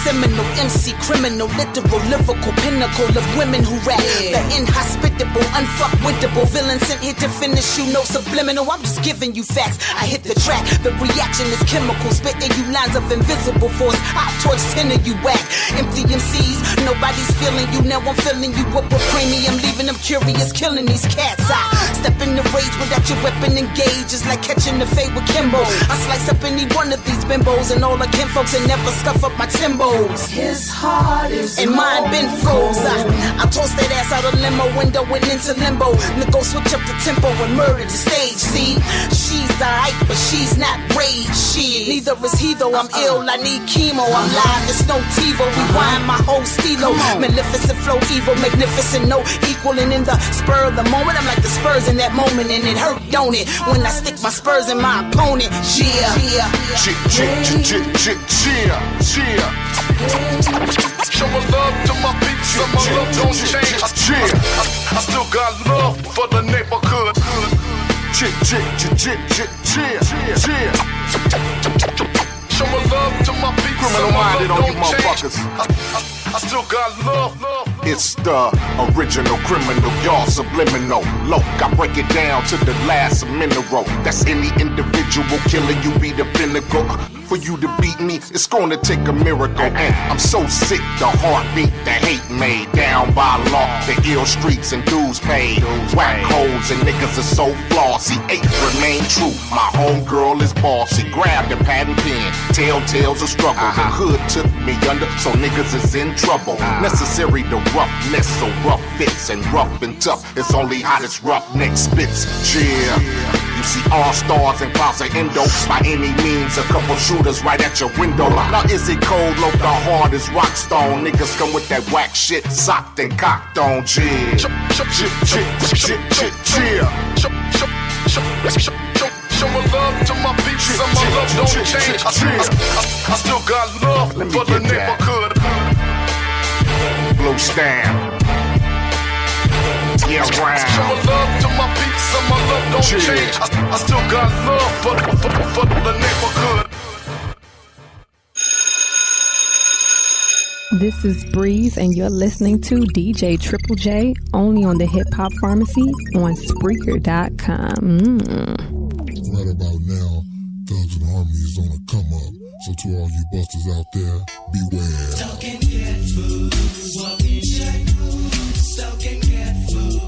Seminal MC, criminal, literal, lyrical pinnacle of women who rap. The inhospitable, unfuckwittable villain sent here to finish you, no subliminal. I'm just giving you facts. I hit the track, the reaction is chemical, spitting you lines of invisible force. I torch 10 of you whack. Empty MCs, nobody's feeling you. Now I'm filling you up with premium, leaving them curious, killing these cats. I step in the rage without your weapon engaged. It's like catching the fade with Kimbo. I slice up any one of these bimbos and all the kinfolks and never scuff up my Timbos. His heart is and mine been froze. I tossed that ass out a limo window and into limbo. Nigga switch up the tempo and murder the stage. See, she's alright, but she's not rage. Shit, neither is he though. I'm ill, I need chemo. I'm live, it's no TiVo. Rewind my whole stilo. Maleficent flow, evil, magnificent, no equaling in the spur of the moment. I'm like the Spurs in that moment, and it hurt, don't it? When I stick my Spurs in my opponent. Yeah. Show my love to my peeps, so my love don't change. I still got love for the neighborhood. Show my love to my peeps, criminal minded on you motherfuckers. I still got love. It's the original criminal, y'all subliminal. Look, I break it down to the last mineral. That's any individual killing you be the pinnacle. For you to beat me, it's gonna take a miracle. And I'm so sick, the heartbeat, the hate made. Down by law, the ill streets and dues paid. Whack holes and niggas are so flossy. 8 remain true, my homegirl is bossy. Grab the pad and pen, telltales of struggle. The hood took me under, so niggas is in trouble. Necessary to roughness, so rough fits and rough and tough. It's only hottest roughneck spits. Yeah. You see all stars and clouds of endo. By any means, a couple shooters right at your window. Now is it cold? Low, the hard is rock stone. Niggas come with that whack shit, socked and cocked on. Show my love to my peeps, so my love don't change. I still got love for the neighborhood. blow style. Yeah, round. Show my love to my peeps, and my love don't change. I still got love for the neighborhood. This is Breeze, and you're listening to DJ Triple J, only on the Hip Hop Pharmacy on Spreaker.com. Right about now, Thugs and Harmony is on a come up. So to all you busters out there, beware. Stalking cat food, walking jack food, stalking cat food,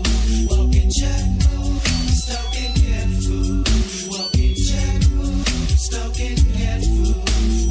walking jack food, stalking cat food, walking jack food, stalking cat food,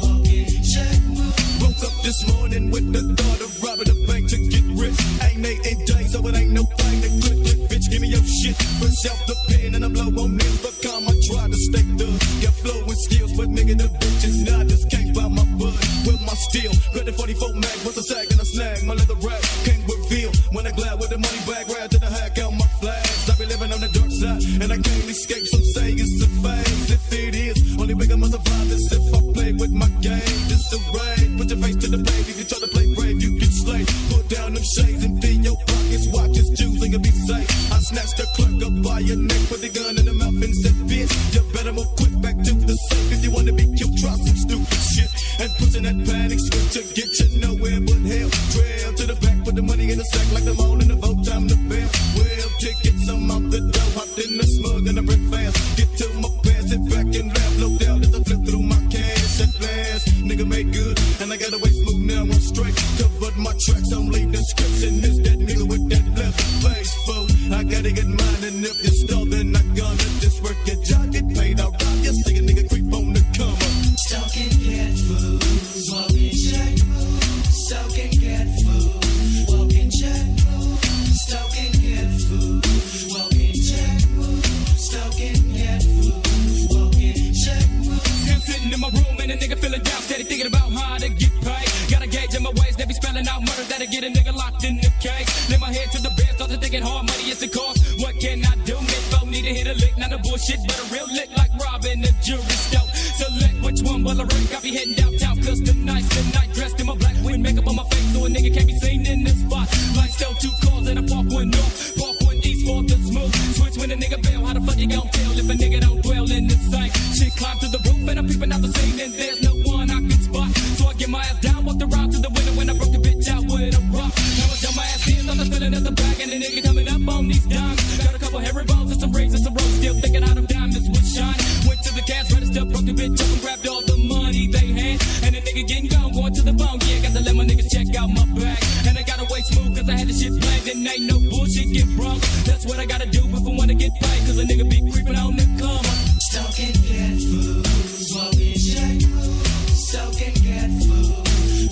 walking jack food. Woke up this morning with the thought of robbing a bank to get rich. Ain't 8 days, so it ain't no thing to click, bitch, give me your shit. Fresh out the pen and I blow on this, but calm, I try to stay thug. Got flow and skills, but nigga, the bitches not just can't buy my bud. With my steel, got the 44 mag, what's a sack and a snag. My leather rap can't reveal. When I glad with the money back, right to the hack out my flags. I be living on the dark side, and I can't escape. Some say it's a phase. If it is, only way I must survive this if I play with my game. This a raid. Put your face to the page. If you try to play brave, you get slayed. Put down them shades and fill your pockets. Watches, Jews, and you'll be safe. I snatched the clerk up by your neck, put the gun in the mouth and said, bitch, you better move quick back to the safe. If you wanna be cute, try some stupid shit. And pushing that panic switch to get you nowhere but hell. Trail to the back, put the money in the sack like the moan in the vote, time to bail. Well, tickets, I'm out the door, hopped in the smug and I break fast. Get to my pants, sit back and laugh, low down as I flip through my cash at last. Nigga made good, and I got away smooth now, I'm straight. Covered my tracks, I'm leaving scripts and miss that nigga with that left face, fool. I gotta get mine, and if you stall, then I gonna just work your job, get paid, I'll rob you, see a nigga creep on the come up. Stalking cat food, walking jack food, stalking cat food, walking jack food, stalking cat food, walking jack food, stalking cat food, walking jack food. I'm sitting in my room and a nigga feeling down, steady thinking about how to get paid. Got a gauge in my ways, they be spelling out murder that'll get a nigga locked in the cage. Lay my head to the bed, start to thinking hard money is the cost. What can I do? Mid-foe need to hit a lick, not a bullshit, but a real lick like robbing the jury stove. Select which one will I rank, I be heading downtown, cause tonight's the night. Dressed in my black wind, makeup on my face, so a nigga can't be seen in this spot. Like still 2 cars and I park one north, park one east for the smooth. Switch when a nigga bail, how the fuck you gon' tell if a nigga don't dwell in this same shit? Climb to the roof and I'm peeping out the scene and there's no one I can spot. So I get my ass down, walked around to the window when I broke the bitch out with a rock. Now I jump my ass in, I'm just feeling at the back and the nigga coming up on these dimes. Got a couple hairy balls and some rings and some ropes, still thinking how them diamonds would shine. Went to the cash register, broke the bitch up and grabbed all the money they had. And the nigga getting gone, going to the phone, yeah, got to let my niggas check out my bag. And I gotta wait smooth cause I had the shit planned and ain't no bullshit get wrong. That's what I gotta do if I wanna get paid, cause a nigga be creeping on the come up. Stalking cat food, walking jack food, stalking cat food,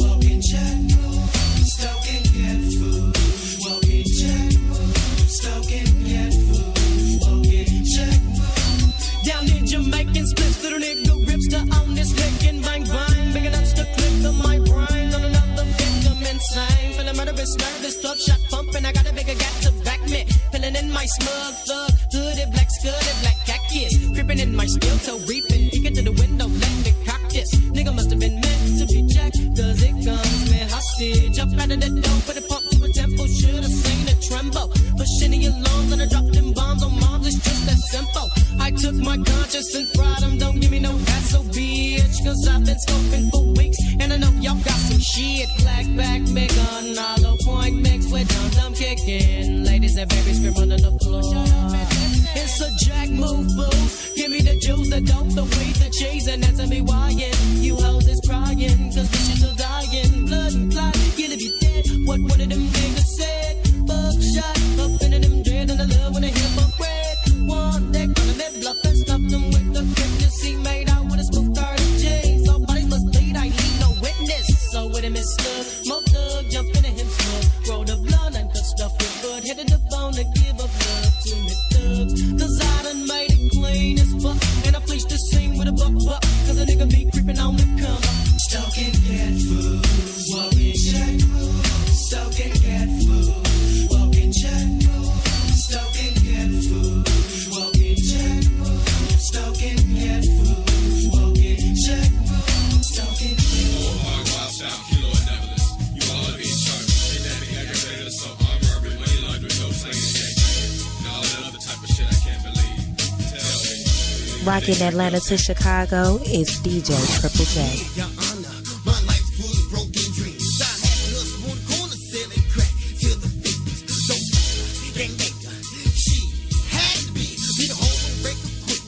walking jack food, stalking cat food, walking jack food, stalking cat food, walking jack food. Down in Jamaican splits, little nigga rips to on this neck and bang bang. Big enough to clip of my brain on another victim insane. Feeling murderous, nervous, tough shot pumping. I got a bigger gap to back me. Feeling in my smug thug, hooded black scudded black cat kids. Creeping in my steel toe reaping. Peeking to the window, let me cock this. Nigga must have been meant to be jacked, cause it comes man hostage. Up out of the door, put a pump to a temple. Should've seen a tremble. Pushing the alarms and I dropped them bombs on moms. It's just that simple. I took my conscience and fried them. Don't give me no hassle, bitch, cause I've been scoping for weeks. And I know y'all got some shit. Black back, big on hollow point mix with dum-dum kicking. Ladies and babies scream on the floor. It's a jack move, boo. Give me the juice, the dope, the weed, the cheese, and answer me why. You hoes is crying, cause bitches are dying. Blood and clot, you'll be dead. What one of them niggas said? Buckshot, up into them dread, and I love when I hear my red. One, they gonna let bluff and stuff them with the quickness. He made out with a smooth 30 J. So bodies must bleed, I leave no witness. So with him is stuck, smoke thug, jump into him smug. Roll the blunt and cut stuff with bud. Head to the bone to give up love to me thugs. Cause I done made it clean as fuck. And I fleeced the scene with a buck. Cause a nigga be creeping on the come up. Stalking cat food, walking jack food, stalking cat food, walking jack food, stalking cat food, walking jack food, stalking cat food, walking jack food, stalking cat food. Hard, wild, sound, kilo, and nebulous. You all be sharp. Ain't that rocking Atlanta to Chicago, it's DJ Triple J. Your Honor, my life's full of broken dreams. I had us one corner selling crack till the 50s. Don't stop, gang maker. She had to be the whole breaker quick.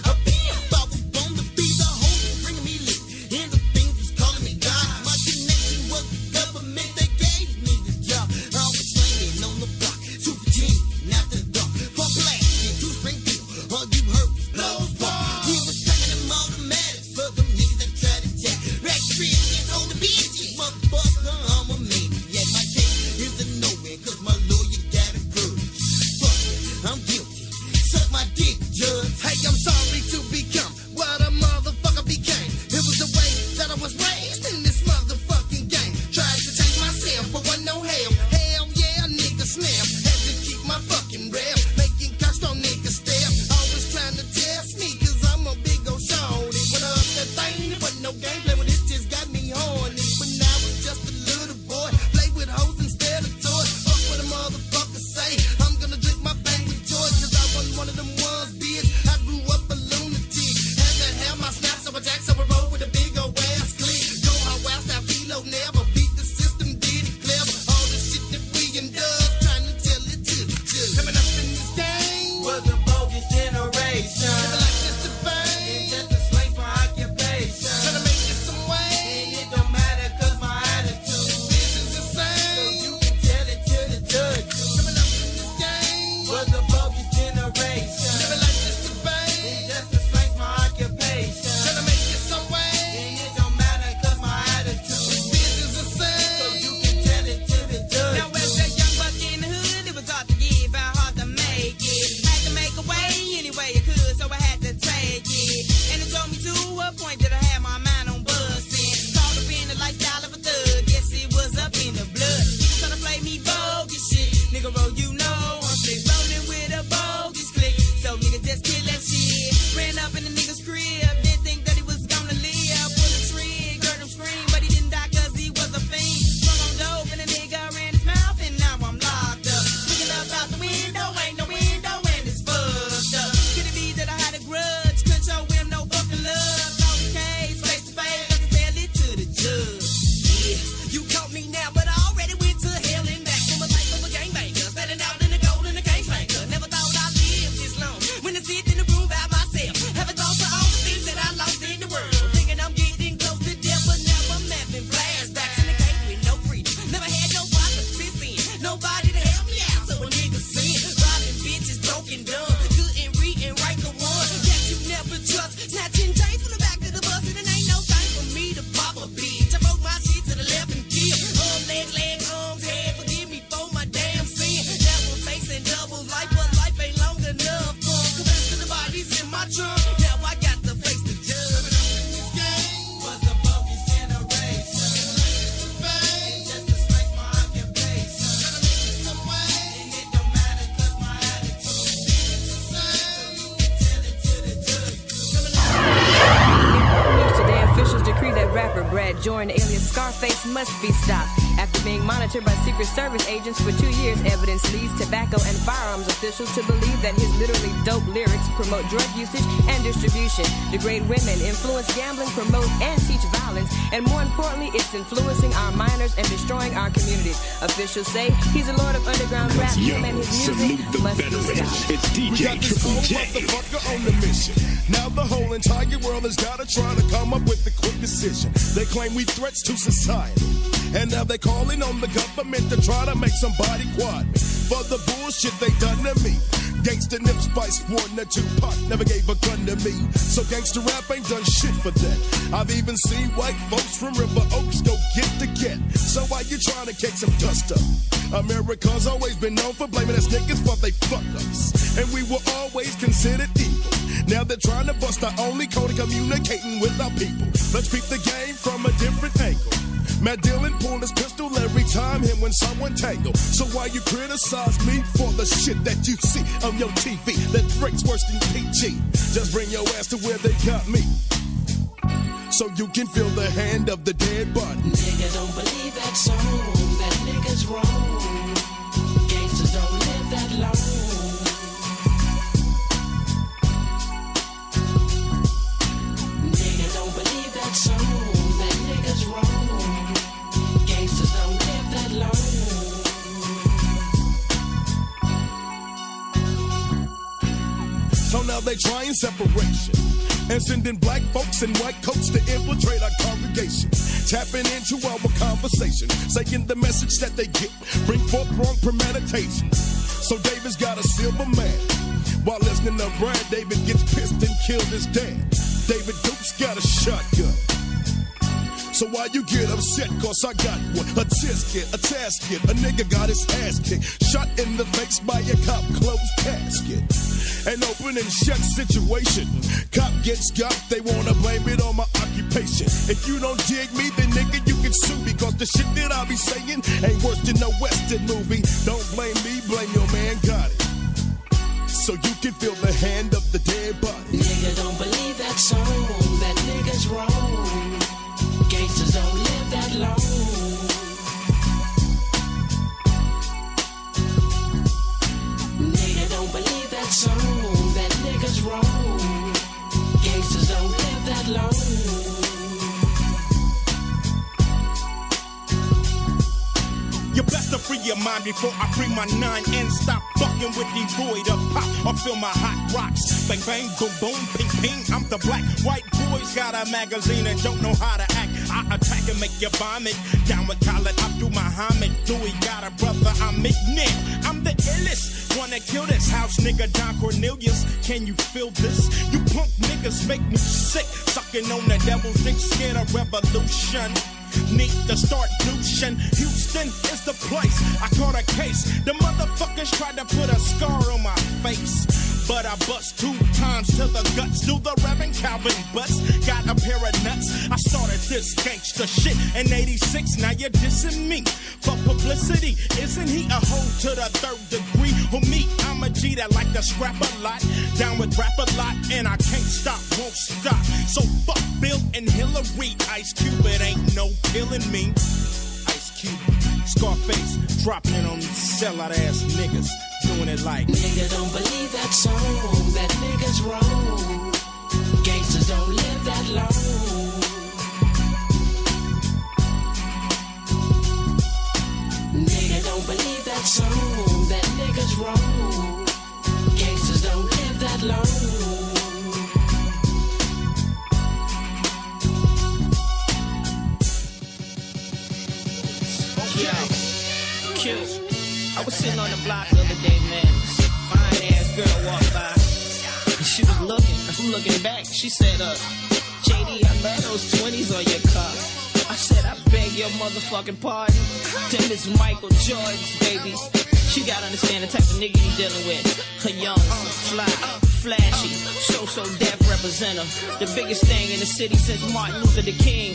A pimp, I was born to be the whole bringing me lit. And the things was calling me God. My connection was the government that gave me the job. I was slanging on the block, super team, after the dark. From Pulaski to Springfield, all you heard was blows bar. We was tracking them automatics for them niggas that tried to jack. Rack street, can't hold the bitch. Motherfucker, I'm a maniac. My case is a no-win, cause my lawyer got a grudge. Fuck it, I'm guilty. Suck my dick, judge. Hey, I'm sorry to become what a motherfucker became. It was the way that I was raised in this motherfucking game. Tried to change myself, but wasn't no hell. Hell yeah, nigga snap. Had to keep my fucking rap. Making cops on niggas step. Always trying to test me, cause I'm a big old shorty. When I up that thing, it wasn't no gameplay, but it just got me horny. When I was just a little boy, play with hoes instead of toys. Fuck what a motherfucker say. I'm gonna drink my bang with joy, cause I wasn't one of them ones, bitch. I grew up a lunatic. Had to have my snaps over jacks, so I roll with a big old ass click. Go how wild style kilo never beat the system, did it clever. All the shit that we indulge, trying to tell it to the judge. Coming up in this game was a bogus generation. Living like just a fame, just a slave for occupation. Trying to make it some way, and it don't matter cause my attitude is the same. So you can tell it to the judge. Coming up in this game was a bogus generation. Living like just a fame, just a slave for occupation. Trying to make it some way, and it don't matter cause my attitude is the same. So you can tell it to the judge. Now as a young buck in the hood, it was hard to give out, hard to make it. Had to make a way any way you could, so I had to take it. And it drove me to a point that I had my mind on busting. Caught up in the lifestyle of a thug, guess it was up in the blood. Trying to play me bogus shit, nigga roll, you know I'm still rolling with a bogus click. So nigga just kill that shit. Ran up in the nigga's crib, didn't think that he was gonna live. Pull a trigger, heard him scream, but he didn't die cause he was a fiend. Swung on dope and the nigga ran his mouth, and now I'm locked up. Looking up out the window, ain't no window, and it's fucked up. Could it be that I had a grudge? Couldn't show him no fucking love. Long case, face to face, I can tell it to the judge. Yeah, you caught me now, but I already went to hell and back. From a life of a gangbanger, standing out in the gold in the gang slanker. Never thought I'd live this long. When I sit in the room by myself, having thoughts of all the things that I lost in the world. Thinking I'm getting close to death, but now I'm having flashbacks in the cave with no freedom. Never had nobody to piss in, nobody to help me out. So a nigga sin, robbing bitches, broken dumb. Couldn't read and write the one that you never trust. Snatching chains from the back of the bus, and it ain't no time for me to pop a bitch. I broke my shit to the left and kill. Leg, arms, head, forgive me for my damn sin. That one facing double life, but life ain't long enough for the rest of the bodies in my trunk. Now I got to face the judge. This game was a bogus generation. Just a slave for occupation. Trying to make it some way, and it don't matter cause my attitude is the same. So you can tell it to the judge. News today, officials decree that rapper Brad Jordan, alias Scarface, must be stopped. After being monitored by Secret Service agents for 2 years, evidence leads tobacco and firearms officials to believe that his literally dope lyrics promote drug usage and distribution, degrade women, influence gambling, promote and teach violence, and more importantly, it's influencing our minors and destroying our communities. Officials say he's a lord of underground rap, him and his music must be stopped. It's DJ Triple J. Motherfucker on the mission. Now the whole entire world has got to try to come up with a quick decision. They claim we threats to society, and now they calling on the government to try to make somebody quiet me for the bullshit they done to me. Gangsta Nip Spice Warden and Tupac never gave a gun to me, so gangsta rap ain't done shit for that. I've even seen white folks from River Oaks go get the get. So why you trying to kick some dust up? America's always been known for blaming us niggas for they fuck ups, and we were always considered evil. Now they're trying to bust our only code of communicating with our people. Let's peep the game from a different angle. Matt Dillon pulled his pistol every time him when someone tangled. So why you criticize me for the shit that you see on your TV that breaks worse than PG? Just bring your ass to where they got me, so you can feel the hand of the dead body. Nigga don't believe that song, that nigga's wrong. Gangsters don't live that long. So now they trying separation and sending black folks in white coats to infiltrate our congregation, tapping into our conversation, saying the message that they get, bring forth wrong premeditation. So David's got a silver man. While listening to Brad, David gets pissed and killed his dad. David Duke's got a shotgun. So why you get upset? Cause I got one. A tisket, a tasket. A nigga got his ass kicked. Shot in the face by a cop, closed casket. An open and shut situation. Cop gets got, they wanna blame it on my occupation. If you don't dig me, then nigga you can sue me. Cause the shit that I be saying ain't worse than a Western movie. Don't blame me, blame your man got it. So you can feel the hand of the dead body. Nigga don't believe that song, that nigga's wrong. Gangsters don't live that long. Nigga don't believe that song, that nigga's wrong. Gangsters don't live that long. You best to free your mind before I free my nine and stop fucking with the void of pop or feel my hot rocks. Bang, bang, boom, boom, ping, ping. I'm the black. White boys got a magazine and don't know how to act. I attack and make you vomit. Down with Khaled Abdul Muhammad. Dewey got a brother, I'm McNick. I'm the illest. Wanna kill this house nigga, Don Cornelius. Can you feel this? You punk niggas make me sick. Sucking on the devil's dick, scared of revolution. Need to start douching. Houston is the place. I caught a case. The motherfuckers tried to put a scar on my face, but I bust 2 times to the guts. Do the Reverend Calvin Butts. Got a pair of nuts. I started this gangsta shit in 86. Now you're dissing me for publicity. Isn't he a hoe to the 3rd degree? Who me? I'm a G that like to scrap a lot. Down with rap a lot. And I can't stop, won't stop. So fuck Bill and Hillary. Ice Cube, it ain't no killing me. Ice Cube, Scarface, dropping it on these sellout ass niggas. Doing it like nigga don't believe that song, that nigga's wrong. Gangsters don't live that long. Nigga don't believe that song, that nigga's wrong. Gangsters don't live that long. I was sitting on the block the other day, man. This fine ass girl walked by. And she was looking back. She said, JD, I love those 20s on your car. I said, I beg your motherfucking pardon. Them is Michael Jordans, baby. She gotta understand the type of nigga you dealing with. A young, fly, flashy, so deaf representative. The biggest thing in the city since Martin Luther the King.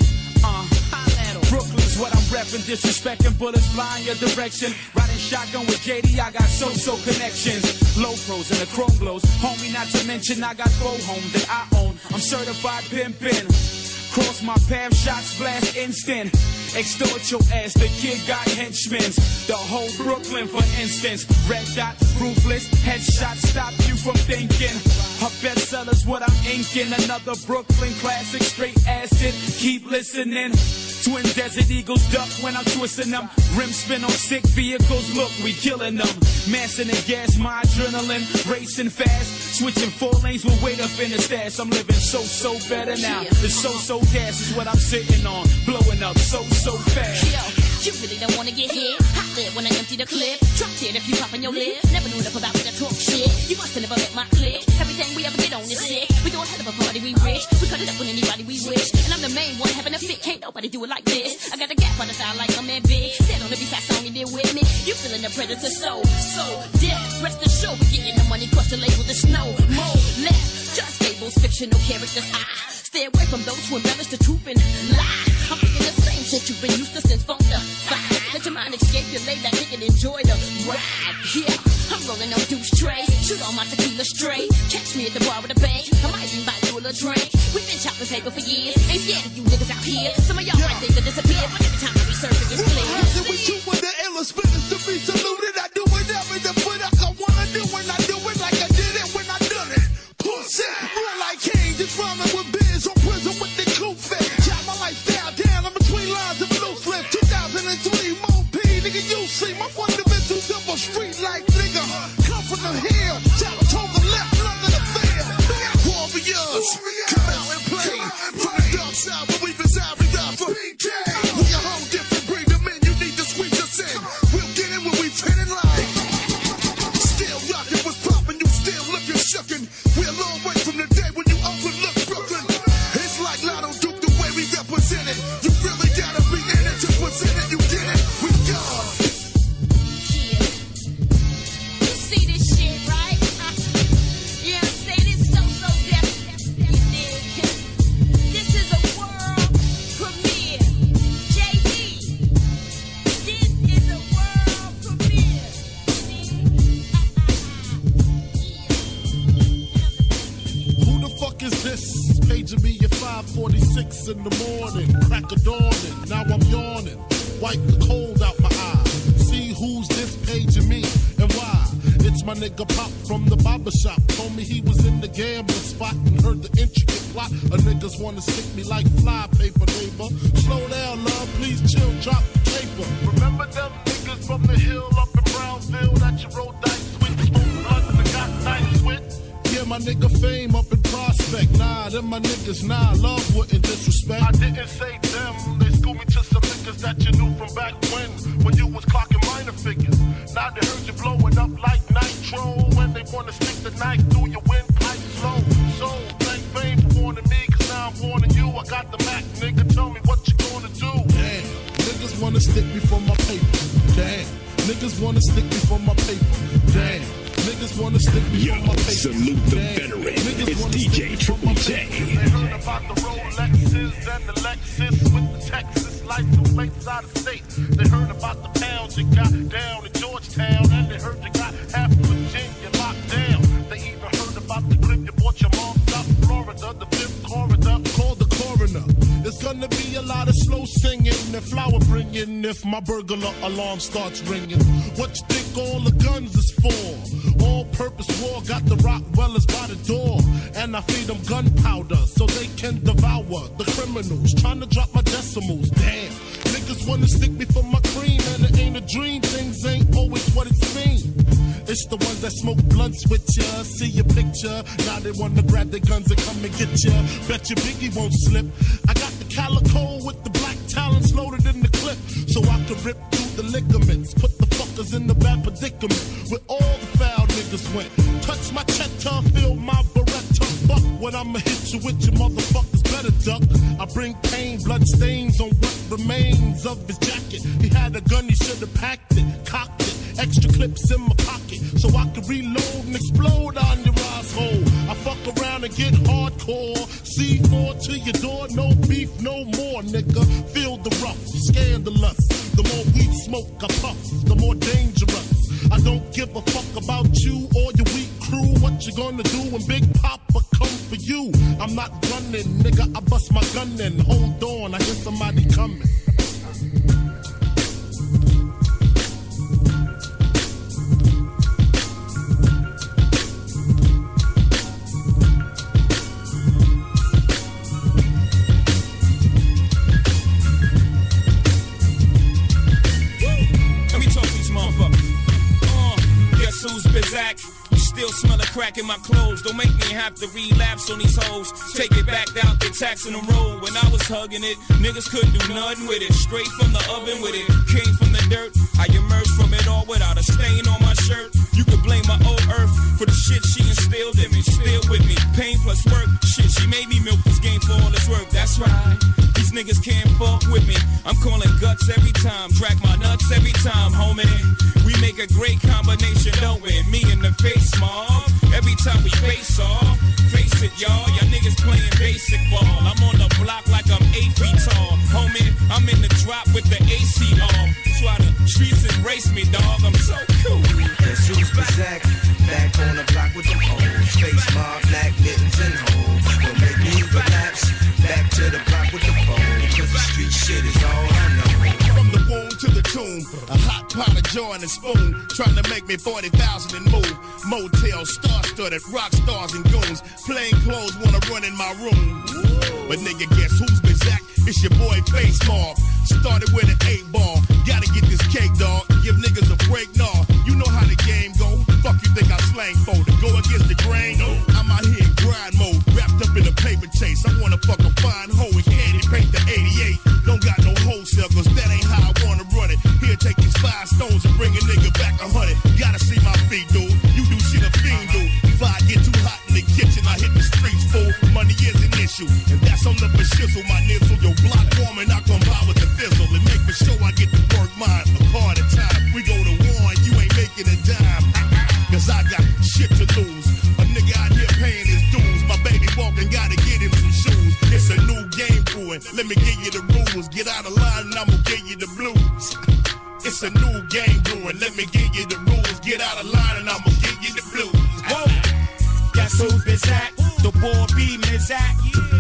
Brooklyn's what I'm reppin', disrespecting bullets flying your direction. Riding shotgun with JD, I got so connections. Low pros and the chrome glows. Homie, not to mention I got 4 homes that I own. I'm certified pimpin'. Cross my path, shots blast instant. Extort your ass, the kid got henchmen. The whole Brooklyn, for instance. Red dot, ruthless, headshots stop you from thinking. Her bestsellers, what I'm inking. Another Brooklyn classic, straight acid. Keep listening. Twin Desert Eagles duck when I'm twisting them. Rim spin on sick vehicles, look, we killing them. Massing the gas, my adrenaline, racing fast. Switching 4 lanes with weight up in the stash. I'm living so better now. The so gas is what I'm sitting on. Blowing up so fast. You really don't wanna get hit. Hot lit when I empty the clip. Drop it if you poppin' your lip. Never knew enough about when I talk shit. You must have never met my clique. Everything we ever did on is sick. We do a hell of a party, we rich. We cut it up with anybody we wish. And I'm the main one having a fit. Can't nobody do it like this. I got a gap on the side like I'm that big. Said on the B-side song you did with me. You feeling the predator so death. Rest assured we getting the money. Crush the label, the snow. More left. Just labels, fictional characters. Stay away from those who embellish the truth and lie. I'm thinking the same shit you've been used to since from the 5. Let your mind escape your late night, and enjoy the ride. Yeah, I'm rolling on deuce trays. Shoot all my tequila straight. Catch me at the bar with a bank. I might even buy you a little drink. We've been chopping paper for years. Ain't scared of you niggas out here. Some of y'all might think that disappear, but every time I be surfing, it's clear. We two with the illest spinners to be saluted. I do it every the foot I wanna do, and I do it like I did it when I done it. Push it, run like King, just rhyming with biz on prison with the coup fit. Chop my lifestyle down, I'm between lines of loose lift. 2003, Mo P, nigga, you see my fundamental double street like nigga. Come from the hill, chop told the left, none of the fair. We're a long way from the day when you overlook Brooklyn. It's like Lotto Duke, the way we represent it. You really gotta be in it to present it. You get it? We gone. You see this shit, right? Yeah, I'm saying it's so definitely. You dig? This is a world premiere. JD, this is a world premiere. Who the fuck is this? Paging me at 5:46 in the morning. Crack of dawning, now I'm yawning. Wipe the cold out my eye. See who's this paging me and why. It's my nigga Pop from the barber shop. Told me he was in the gambling spot and heard the intricate plot. A niggas wanna stick me like fly paper, neighbor. Slow down, love, please chill, drop the paper. Remember them niggas from the hill up in Brownsville that you rolled dice with? Smoke blunts and got nice with? Yeah, my nigga Fame up in Prospect. Nah, them my niggas, nah, love wouldn't disrespect. I didn't say them, they schooled me to some niggas that you knew from back when you was clocking minor figures. Now they heard you blowing up like nitro, when they wanna stick the knife through your windpipe slow. So, thank Fame for warning me, cause now I'm warning you. I got the Mac, nigga, tell me what you gonna do. Damn, niggas wanna stick me for my paper. Damn, niggas wanna stick me for my paper. Damn. Niggas wanna stick me on my face. Salute the veteran. It's DJ Triple J. They heard about the Rolexes and the Lexus with the Texas license plates out of state. They heard about the pounds you got down in Georgetown, and they heard you got half of Virginia locked down. They even heard about the clip you bought your mom up Florida, the fifth corridor. Call the coroner. There's gonna be a lot of slow singing and flower bringing if my burglar alarm starts ringing. What you think all the guns is for? All-purpose war, got the Rockwellers by the door. And I feed them gunpowder so they can devour the criminals. Trying to drop my decimals, damn. Niggas wanna stick me for my cream, and it ain't a dream. Things ain't always what it seems. It's the ones that smoke blunts with ya, see your picture. Now they wanna grab their guns and come and get ya. Bet your Biggie won't slip. I got the calico with the black talons loaded in the clip, so I can rip through the ligaments. Put the fuckers in the bad predicament where all the foul niggas went. Touch my cheddar, feel my Beretta. Fuck when I'ma hit you with your motherfuckers better duck. I bring pain, blood stains on what remains of his jacket. He had a gun, he should've packed it, cocked it. Extra clips in my pocket so I can reload and explode on your asshole. I fuck around and get hardcore. C4 to your door, no beef, no more, nigga. Feel the rough, scandalous. The more weed smoke I puff, the more dangerous. I don't give a fuck about you or your weak crew. What you gonna do when Big Papa come for you? I'm not running, nigga, I bust my gun in. Hold on, I hear somebody coming. Still smell a crack in my clothes. Don't make me have to relapse on these hoes. Take it back down, they taxing the road. When I was hugging it, niggas couldn't do nothing with it. Straight from the oven with it. Came from the dirt. I emerged from it all without a stain on my shirt. You could blame my old earth for the shit she instilled in me. Still with me. Pain plus work. Shit, she made me milk this game for all its work. That's right. These niggas can't fuck with me. I'm calling guts every time. Track my nuts every time, homie. We make a great combination, don't we? Me in the face, mob. Every time we face off. Face it, y'all. Y'all niggas playing basic ball. I'm on the block like I'm 8 feet tall. Homie, I'm in the drop with the AC off. That's why the streets embrace me, dog. I'm so cool. Guess who's back? Back on the block with the hoes. Face mob, black mittens and hoes. Don't make me relapse. Back to the block with the phone. Cause the street shit is all I know. From the womb to the tomb, a hot pot of joy and a spoon, trying to make me 40,000 and move. Motel, star-studded, rock stars and goons. Plain clothes wanna run in my room. But nigga, guess who's been Zach? It's your boy Face Mob. Started with an 8-ball. Gotta get this cake, dog. Give niggas a break, nah. You know how the game go. Fuck you think I slang for? To go against the grain? I'm out here in grind mode, wrapped up in a paper chase. I wanna fuck a fine hoe and candy paint the 88. Don't got no wholesale, cause that ain't how I wanna run it. Here, take these 5 stones and bring a nigga back 100. Gotta see my feet, dude. You do shit a fiend do. If I get too hot in the kitchen, cause I got shit to lose. A nigga out here paying his dues. My baby walking, gotta get him some shoes. It's a new game brewing, let me give you the rules. Get out of line and I'ma give you the blues. It's a new game brewing, let me give you the rules. Get out of line and I'ma give you the blues. Whoa. Guess who Bizak? The boy B Mizak,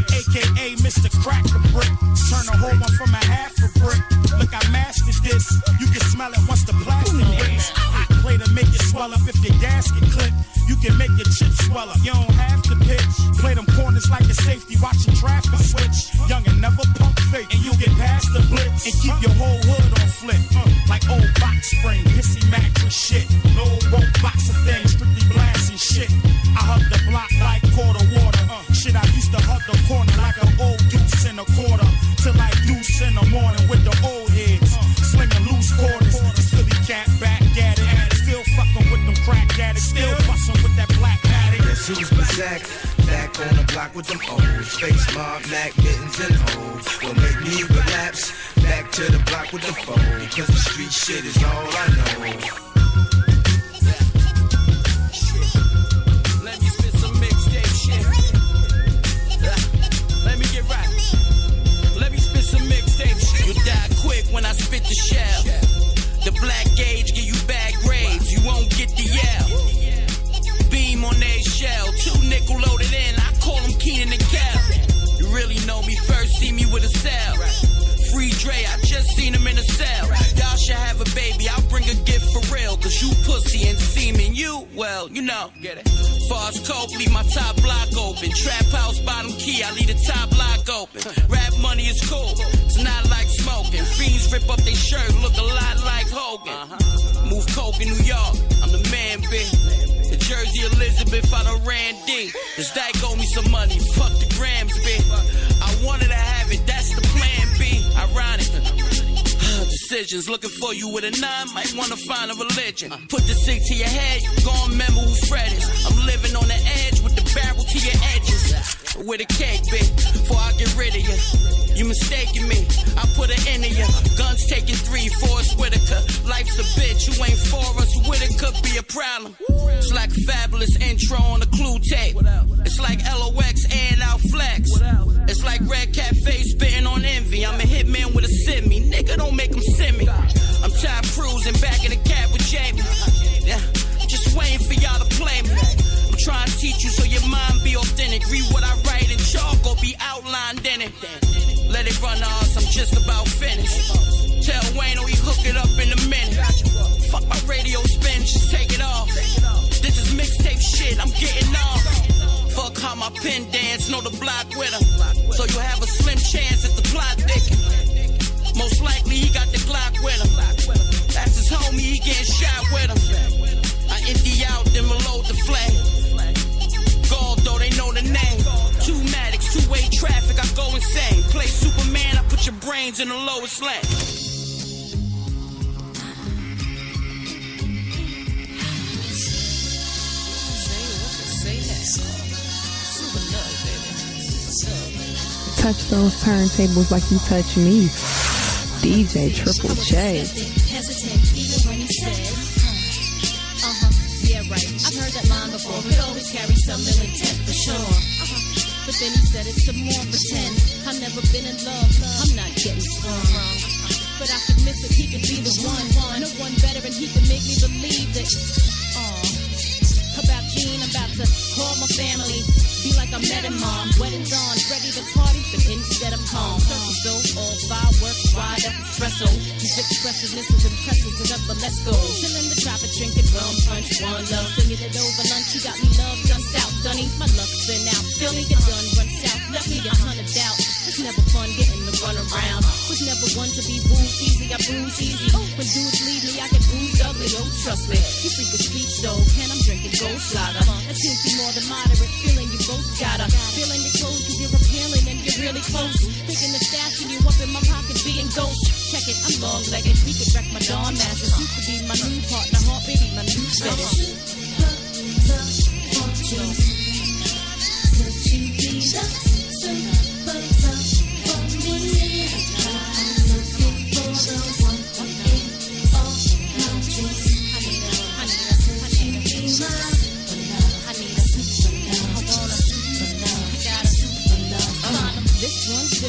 aka Mr. Crack a Brick. Turn a whole one from a half a brick. Look, I mastered this. You can smell it once the plastic breaks. Hot play to make it swell up if your gasket clip. You can make your chips swell up. You don't have to pitch. Play them corners like a safety, watching traffic switch. Young and never pump fake, and you get past the blitz and keep your whole hood on flip. Like old box spring, pissy mattress shit. No rope boxer thing, strictly blasting shit. I hug the block like quarter water. Shit, I used to hug the corner like an old deuce in a quarter. Till like deuce in the morning with the old heads. Slinging loose quarters. Philly cat back at it. Still fucking with them crack addicts. Still busting with that black addict. Guess who's Bizak? Back on the block with them O's. Face mob, Mac, mittens, and hoes. Will make me relapse. Back to the block with the foe. Cause the street shit is all I know. When I spit the shell, the black gauge give you bad grades. You won't get the yell. Beam on their shell, 2 nickel loaded in. I call them Keenan and Kel. You really know me first, see me with a cell. Free Dre, I just seen him in a cell. Y'all should have a baby, I'll bring a gift for real. Cause you pussy and semen, you, well, you know. Get it? Far as coke, leave my top block open. Trap house, bottom key, I leave the top block open. Rap money is cool, it's not like smoking. Fiends rip up their shirt, look a lot like Hogan. Move coke in New York, I'm the man, bitch. The Jersey Elizabeth, I done ran deep. This dyke owe me some money, fuck the grams, bitch. I wanted to have it, that's the plan B. Ironic. Decisions looking for you with a 9, might wanna find a religion. Put the 6 to your head, you gon' remember who Fred is. I'm living on the edge with the barrel to your edges. With a cake, bitch, before I get rid of you. You mistaken me, I put it into you. Guns taking 3, Forrest Whitaker. Life's a bitch, you ain't for us, Whitaker be a problem. It's like a fabulous intro on a clue tape. It's like LOX and out flex. It's like Red Cafe spitting on envy. I'm a hitman with a semi, nigga don't make them send me. I'm top cruising back in the cab with Jamie. Yeah, just waiting for y'all to play me. I'm trying to teach you so your mind be authentic. Read what I write in chalk or be outlined in it. Let it run us, I'm just about finished. Tell Wayne he hook it up in a minute. Fuck my radio spin, just take it off. This is mixtape shit, I'm getting off. Fuck how my pen dance, know the block with her. So you have a slim chance at the plot thick. Most likely he got the Glock with him. That's his homie, he getting shot with him. I empty out, then reload the flame. Gold though, they know the name. 2 Maddox, 2-way traffic, I go insane. Play Superman, I put your brains in the lowest lane. Touch those turntables like you touch me. DJ Triple J. Hesitant even when he said, yeah, right. I've heard that line before. Could always carry some ill intent for sure. But then he said it's some more pretend. I've never been in love. I'm not getting sprung. But I could miss it. He could be the one. No one better, and he could make me believe that. About Gene, I'm about to call my family. Be like I met him, mom. Wedding's on, ready to party, but instead I'm calm. Circles though, all fireworks, ride up espresso. These expressiveness is impressive, and up, but let's go. Chillin' the traffic, drinking rum punch, one love. Singing it over lunch, you got me love done south, Dunny. My luck's been out, feel me get done, run south. Left me a ton of doubt. It's never fun getting to run around. Was never one to be wooed easy, I bruise easy. When dudes leave me, I get bruised ugly, oh trust me. You freak the speech though, and I'm drinking Goldschlager. That seems to be more than moderate, feeling you both gotta. Feeling your clothes cause you're appealing and you're really close. Thinking of stashing you up in my pocket being ghost. Check it, I'm long-legged, we could wreck my dawn mattress. You could be my new partner, heart baby, my new fetish. Could you be the super love for me? I'm looking for the one in all my dreams. Could you be my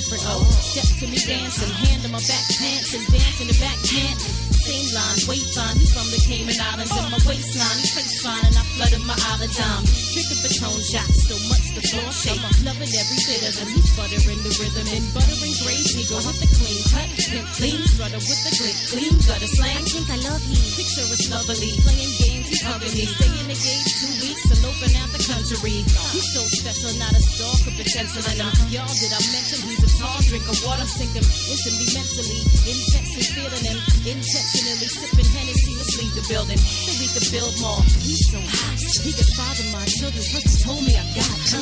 different. Oh, step to me dancing, hand on my back pants and dance in the back can't. Same line, wait fine, he from the Cayman Islands in my waistline, he face fine and I flooded my island time. Drinking Patron shots, so much the floor shake, loving every bit of them. He's buttering the rhythm and buttering grace. He go with the clean cut, pimp clean, strutter with the glick, clean gutter slang. I think I love you. Picture is lovely, playing games, he's hugging me. Stay in the gauge 2 weeks, eloping out the country. He's so special, not a stalker, potential in him. Y'all, did I mention he's a tall drink of water, sink him instantly, mentally, intensely feeling him, intentionally sipping Hennessy, let's leave the building, so we could build more. He's so hot, he could father my children, plus he told me I got you. Just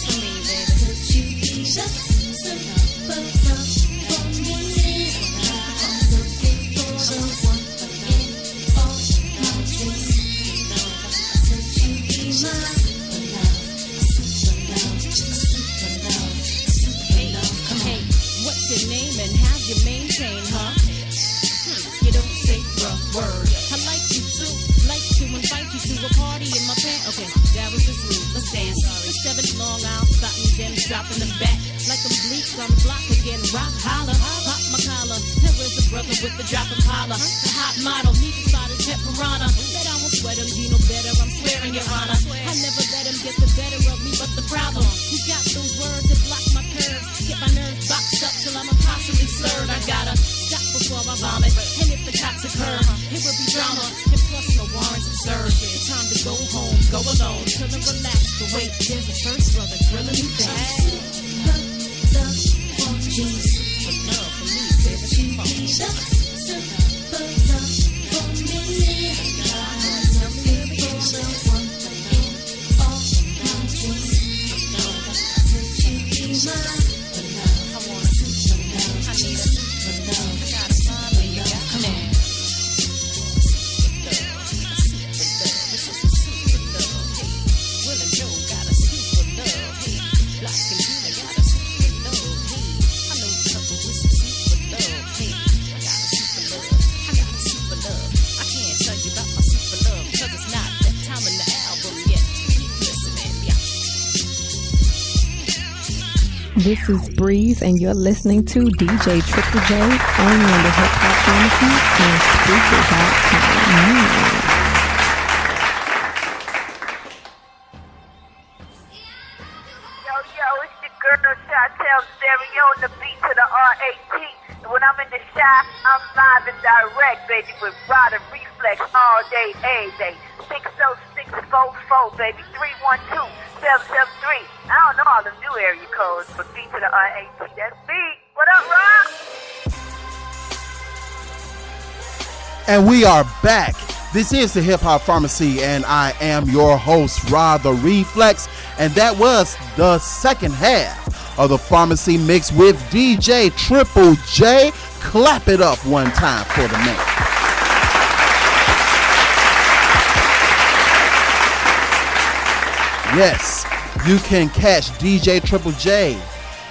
for me, baby. Hey, what's your name and how you maintain, huh? You don't say the word. I like you too, like to invite you to a party in my pants. Okay, that was just rude. Let's dance. The 7th Long Island, spotting gems, dropping them back like I'm bleak on the block again. Rock, holler, pop my collar. Here is a brother with the drop and holler. The hot model, need to spot his pet piranha. Bet I won't sweat him, you know better. I'm swearing, Your Honor. I never let him get the better of me, but the problem, he got those words that block my curves. Get my nerves boxed up till I'm impossibly slurred. I gotta stop before I vomit. And if the cops occur, it will be drama. And plus no warrants absurd. It's time to go home, go alone, chill and relax. But wait, there's a first brother grilling me back. Super love for me, baby. This is Breeze, and you're listening to DJ Triple J only on the Hip Hop Pharmacy and Speaker.com. It's your girl Chantel Stereo on the beat to the R.A.T. And when I'm in the shop, I'm live and direct, baby, with Rider Reflex all day, every day. 60644, baby, 312-773. I don't know all the new area codes, but beat to the R.A.T. That's beat. What up, Rock? And we are back. This is the Hip Hop Pharmacy, and I am your host, Rod the Reflex. And that was the second half of the Pharmacy Mix with DJ Triple J. Clap it up one time for the man. Yes, you can catch DJ Triple J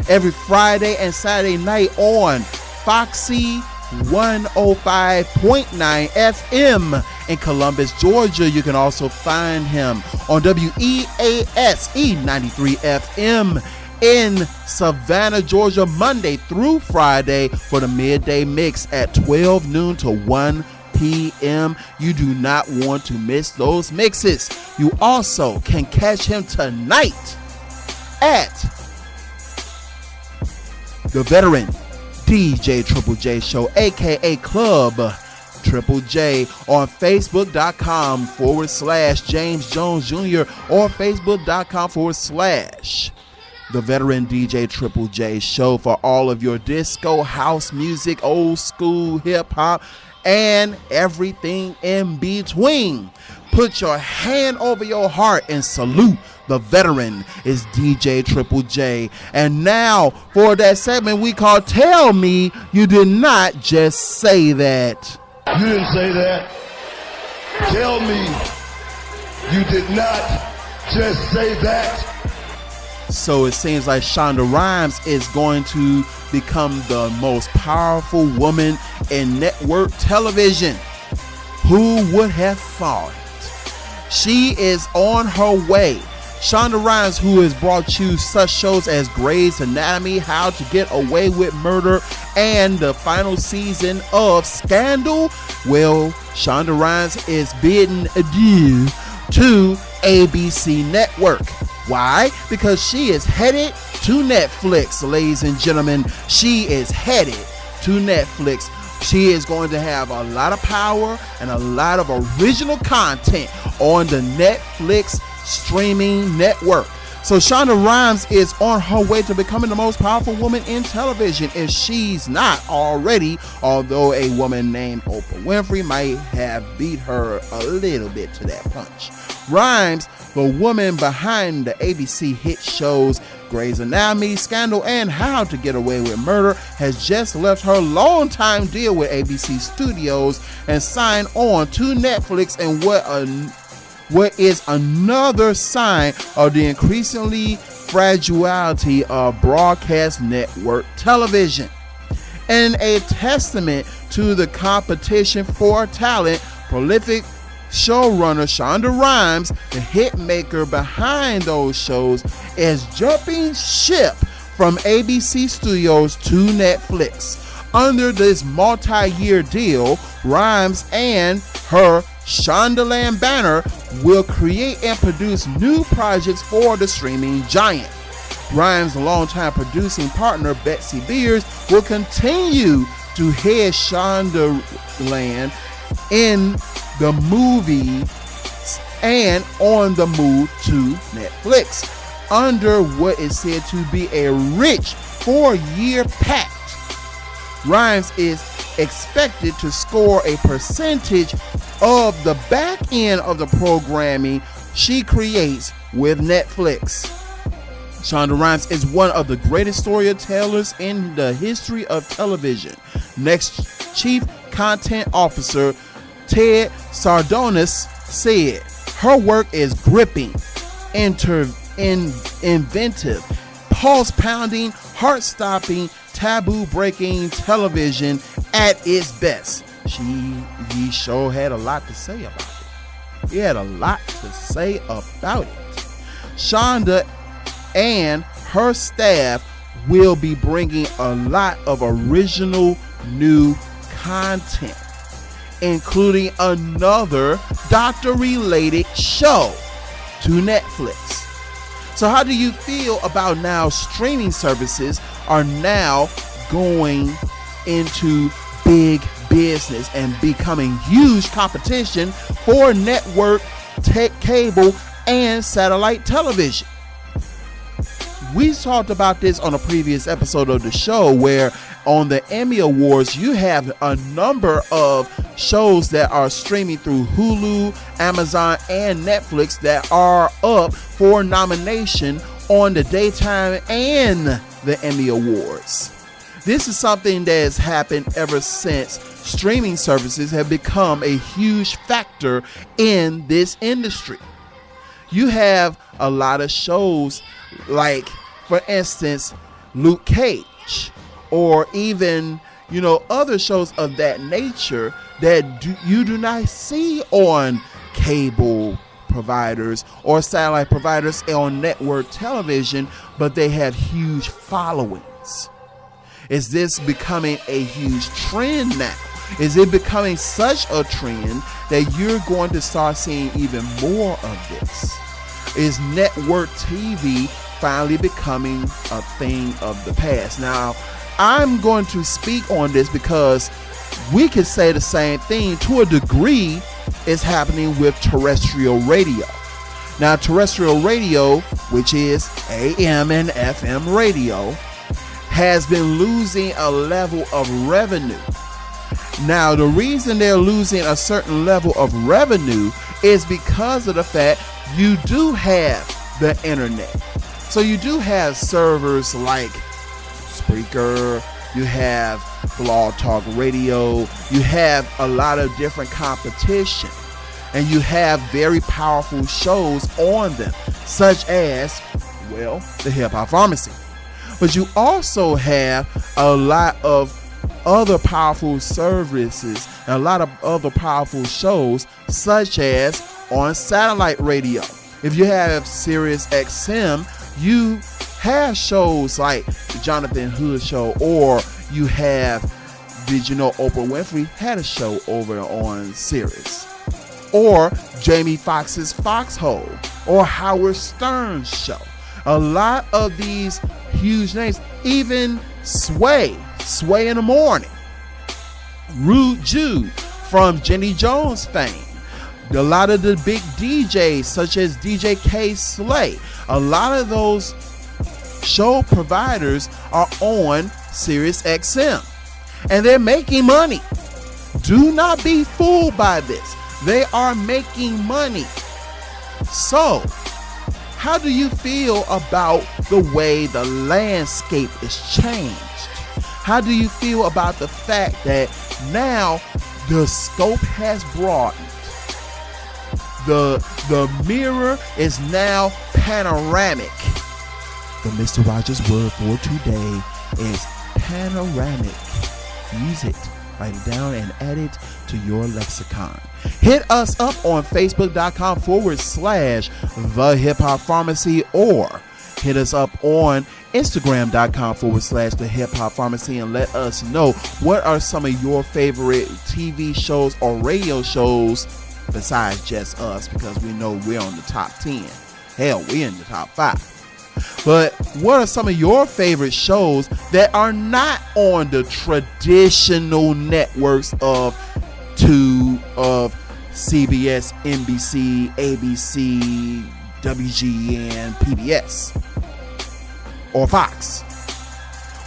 every Friday and Saturday night on Foxy 105.9 FM in Columbus, Georgia. You can also find him on WEASE 93 FM in Savannah, Georgia, Monday through Friday for the midday mix at 12 noon to 1 p.m. You do not want to miss those mixes. You also can catch him tonight at the Veteran DJ Triple J Show, aka Club Triple J, on Facebook.com/James Jones Jr. or Facebook.com/ the Veteran DJ Triple J Show for all of your disco, house music, old school hip hop, and everything in between. Put your hand over your heart and salute the Veteran. Is DJ Triple J. And now for that segment we call Tell Me You Did Not Just Say That. You didn't say that. Tell me you did not just say that. So it seems like Shonda Rhimes is going to become the most powerful woman in network television. Who would have thought? She is on her way. Shonda Rhimes, who has brought you such shows as Grey's Anatomy, How to Get Away with Murder, and the final season of Scandal, well, Shonda Rhimes is bidding adieu to ABC Network. Why? Because she is headed to Netflix, ladies and gentlemen. She is headed to Netflix. She is going to have a lot of power and a lot of original content on the Netflix streaming network. So Shonda Rhimes is on her way to becoming the most powerful woman in television, if she's not already, although a woman named Oprah Winfrey might have beat her a little bit to that punch. Rhimes, the woman behind the ABC hit shows Grey's Anatomy, Scandal, and How to Get Away with Murder, has just left her longtime deal with ABC Studios and signed on to Netflix, and what is another sign of the increasingly fragility of broadcast network television, and a testament to the competition for talent. Prolific showrunner Shonda Rhimes, the hit maker behind those shows, is jumping ship from ABC Studios to Netflix. Under this multi-year deal, Rhimes and her Shondaland banner will create and produce new projects for the streaming giant. Rhimes' longtime producing partner Betsy Beers will continue to head Shondaland in the movie and on the move to Netflix under what is said to be a rich 4-year pact. Rhimes is expected to score a percentage of the back end of the programming she creates with Netflix. Shonda Rhimes is one of the greatest storytellers in the history of television. Next Chief Content Officer Ted Sardonis said, her work is gripping, inventive, pulse-pounding, heart-stopping, taboo-breaking television at its best. He sure had a lot to say about it. He had a lot to say about it. Shonda and her staff will be bringing a lot of original new content, including another doctor-related show to Netflix. So how do you feel about now streaming services are now going into big business and becoming huge competition for network, cable, and satellite television? We talked about this on a previous episode of the show, where on the Emmy Awards, you have a number of shows that are streaming through Hulu, Amazon, and Netflix that are up for nomination on the daytime and the Emmy Awards. This is something that has happened ever since streaming services have become a huge factor in this industry. You have a lot of shows like, for instance, Luke Cage, or even, other shows of that nature that you do not see on cable providers or satellite providers on network television, but they have huge followings. Is this becoming a huge trend now? Is it becoming such a trend that you're going to start seeing even more of this? Is network TV finally becoming a thing of the past? Now, I'm going to speak on this because we could say the same thing to a degree is happening with terrestrial radio. Now, terrestrial radio, which is AM and FM radio, has been losing a level of revenue. Now, the reason they're losing a certain level of revenue is because of the fact you do have the internet. So you do have servers like Spreaker, you have Blog Talk Radio, you have a lot of different competition, and you have very powerful shows on them, such as, the Hip Hop Pharmacy. But you also have a lot of other powerful services and a lot of other powerful shows, such as on satellite radio. If you have Sirius XM, you have shows like the Jonathan Hood Show, or you have, did you know Oprah Winfrey had a show over on Sirius, or Jamie Foxx's Foxhole, or Howard Stern's show. A lot of these huge names, even Sway in the Morning, Rude Jude from Jenny Jones fame, a lot of the big DJs such as DJ K Slay, a lot of those show providers are on Sirius XM, and they're making money. Do not be fooled by this. They are making money. So, how do you feel about the way the landscape is changed? How do you feel about the fact that now the scope has broadened? The mirror is now panoramic. The Mr. Rogers word for today is panoramic. Use it, write it down, and add it to your lexicon. Hit us up on Facebook.com/The Hip Hop Pharmacy, or hit us up on Instagram.com/The Hip Hop Pharmacy, and let us know what are some of your favorite TV shows or radio shows besides just us, because we know we're on the top 10. Hell, we're in the top 5. But what are some of your favorite shows that are not on the traditional networks of CBS, NBC, ABC, WGN, PBS, or Fox?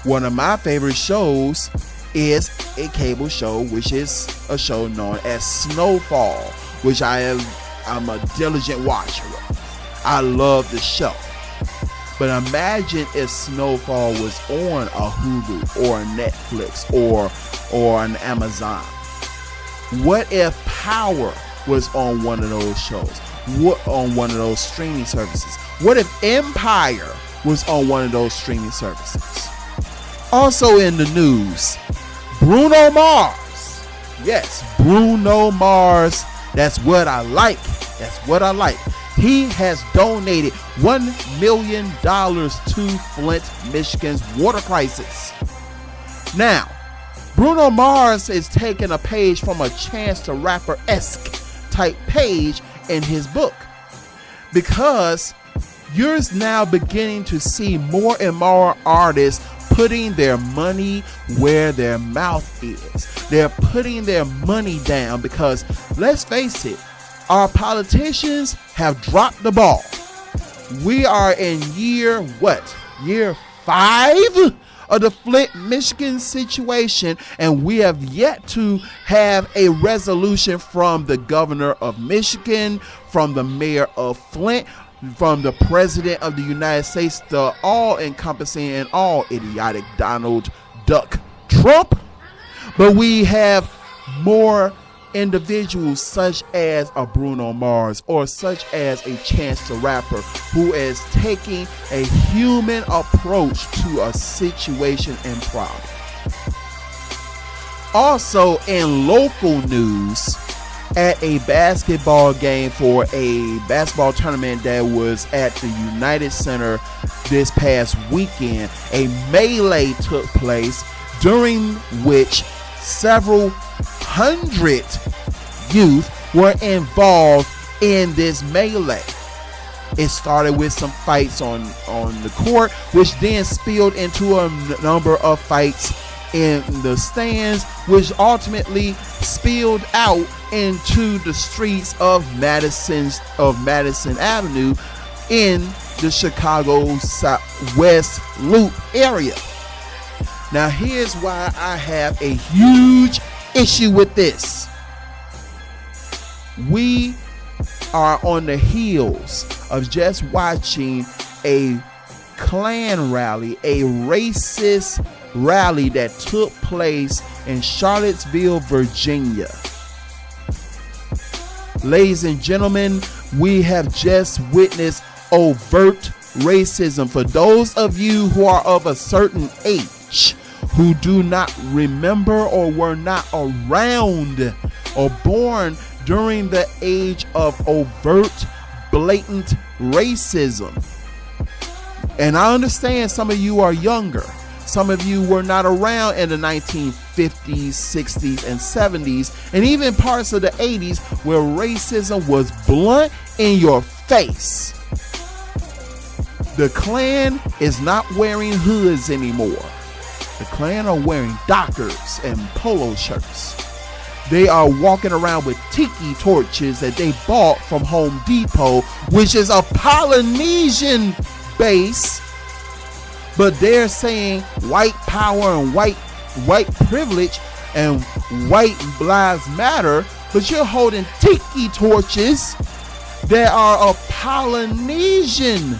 One of my favorite shows is a cable show, which is a show known as Snowfall, which I'm a diligent watcher of. I love the show. But imagine if Snowfall was on a Hulu or a Netflix or an Amazon. What if Power was on one of those shows? What on one of those streaming services? What if Empire was on one of those streaming services? Also in the news, Bruno Mars. Yes, Bruno Mars. That's what I like. That's what I like. He has donated $1 million to Flint, Michigan's water crisis. Now, Bruno Mars is taking a page from a Chance the Rapper-esque type page in his book, because you're now beginning to see more and more artists putting their money where their mouth is. They're putting their money down because, let's face it, our politicians have dropped the ball. We are in year 5 of the Flint, Michigan situation, and we have yet to have a resolution from the governor of Michigan, from the mayor of Flint, from the president of the United States, the all-encompassing and all-idiotic Donald Duck Trump. But we have more individuals such as a Bruno Mars or such as a Chance the Rapper, who is taking a human approach to a situation and problem. Also in local news, at a basketball game for a basketball tournament that was at the United Center this past weekend, a melee took place during which several hundred youth were involved in this melee. It started with some fights on the court, which then spilled into a number of fights in the stands, which ultimately spilled out into the streets of Madison Avenue in the Chicago West Loop area. Now here's why I have a huge issue with this. We are on the heels of just watching a Klan rally, a racist rally that took place in Charlottesville, Virginia. Ladies and gentlemen, we have just witnessed overt racism. For those of you who are of a certain age, who do not remember or were not around or born during the age of overt blatant racism. And I understand some of you are younger. Some of you were not around in the 1950s, 60s, and 70s, and even parts of the 80s where racism was blunt in your face. The Klan is not wearing hoods anymore. The Klan are wearing Dockers and polo shirts. They are walking around with tiki torches that they bought from Home Depot, which is a Polynesian base. But they're saying white power and white privilege and white lives matter. But you're holding tiki torches that are of Polynesian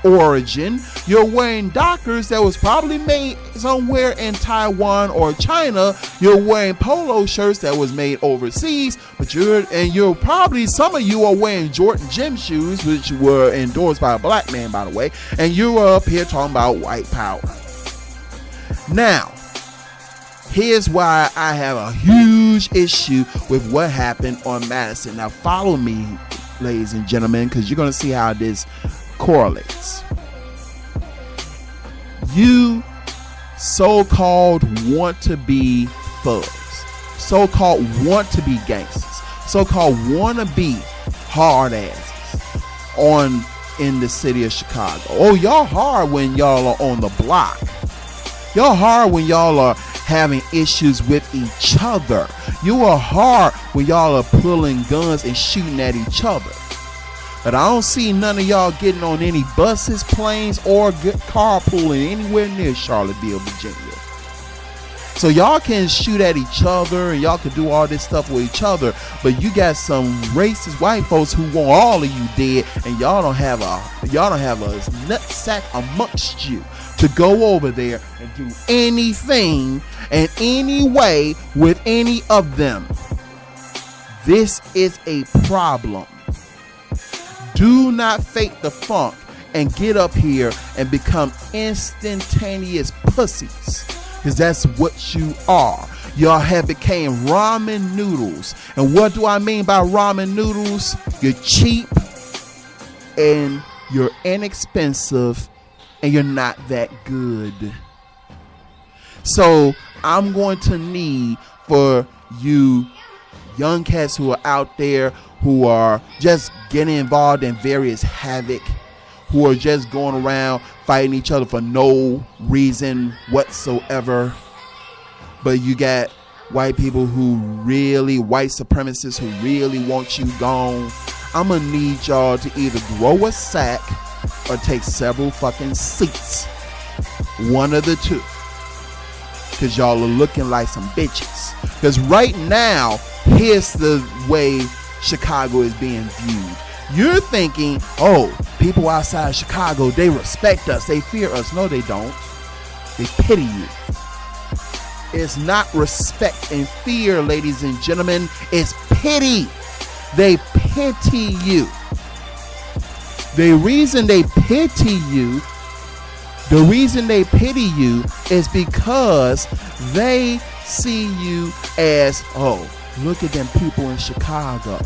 origin. You're wearing Dockers that was probably made somewhere in Taiwan or China. You're wearing polo shirts that was made overseas, but you're probably, some of you are wearing Jordan gym shoes, which were endorsed by a black man, by the way, and you're up here talking about white power. Now, here's why I have a huge issue with what happened on Madison. Now follow me, ladies and gentlemen, because you're going to see how this correlates. You so-called want to be thugs, so-called want to be gangsters, so-called want to be hard asses in the city of Chicago. Oh, y'all hard when y'all are on the block. Y'all hard when y'all are having issues with each other. You are hard when y'all are pulling guns and shooting at each other. But I don't see none of y'all getting on any buses, planes, or carpooling anywhere near Charlottesville, Virginia. So y'all can shoot at each other and y'all can do all this stuff with each other, but you got some racist white folks who want all of you dead, and y'all don't have a nutsack amongst you to go over there and do anything in any way with any of them. This is a problem. Do not fake the funk and get up here and become instantaneous pussies, because that's what you are. Y'all have became ramen noodles. And what do I mean by ramen noodles? You're cheap and you're inexpensive and you're not that good. So I'm going to need for you young cats who are out there who are just getting involved in various havoc, who are just going around fighting each other for no reason whatsoever. But you got white people white supremacists who really want you gone. I'm gonna need y'all to either grow a sack or take several fucking seats. One of the two. Because y'all are looking like some bitches. Because right now, here's the way Chicago is being viewed. You're thinking, oh, people outside Chicago, they respect us, they fear us. No, they don't. They pity you. It's not respect and fear, ladies and gentlemen. It's pity. They pity you. The reason they pity you is because they see you as, oh, look at them people in Chicago.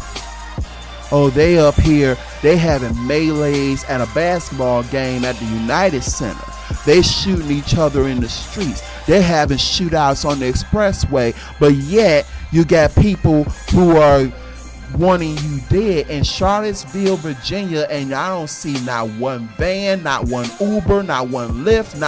Oh, they up here, they having melees at a basketball game at the United Center. They shooting each other in the streets. They're having shootouts on the expressway. But yet, you got people who are wanting you dead in Charlottesville, Virginia, and I don't see not one van, not one Uber, not one Lyft,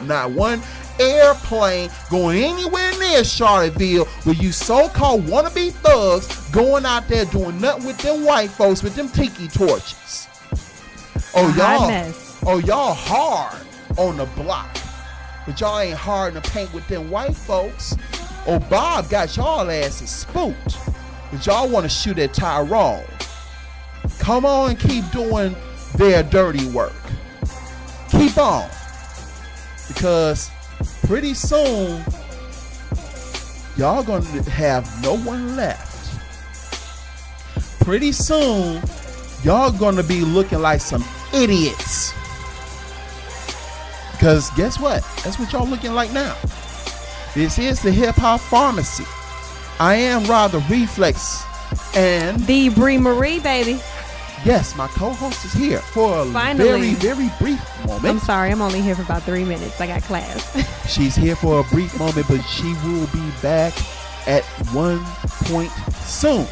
not one airplane going anywhere near Charlottesville with you so-called wannabe thugs going out there doing nothing with them white folks with them tiki torches. Y'all hard on the block, but y'all ain't hard in the paint with them white folks. Oh, Bob got y'all asses spooked, but y'all want to shoot at Tyrone. Come on and keep doing their dirty work. Keep on, because pretty soon, y'all gonna have no one left. Pretty soon, y'all gonna be looking like some idiots. Because guess what? That's what y'all looking like now. This is the Hip Hop Pharmacy. I am Rod the Reflex and the Bree Marie, baby. Yes, my co-host is here for a Finally. very brief moment. I'm sorry, I'm only here for about 3 minutes. I got class. She's here for a brief moment, but she will be back at one point soon.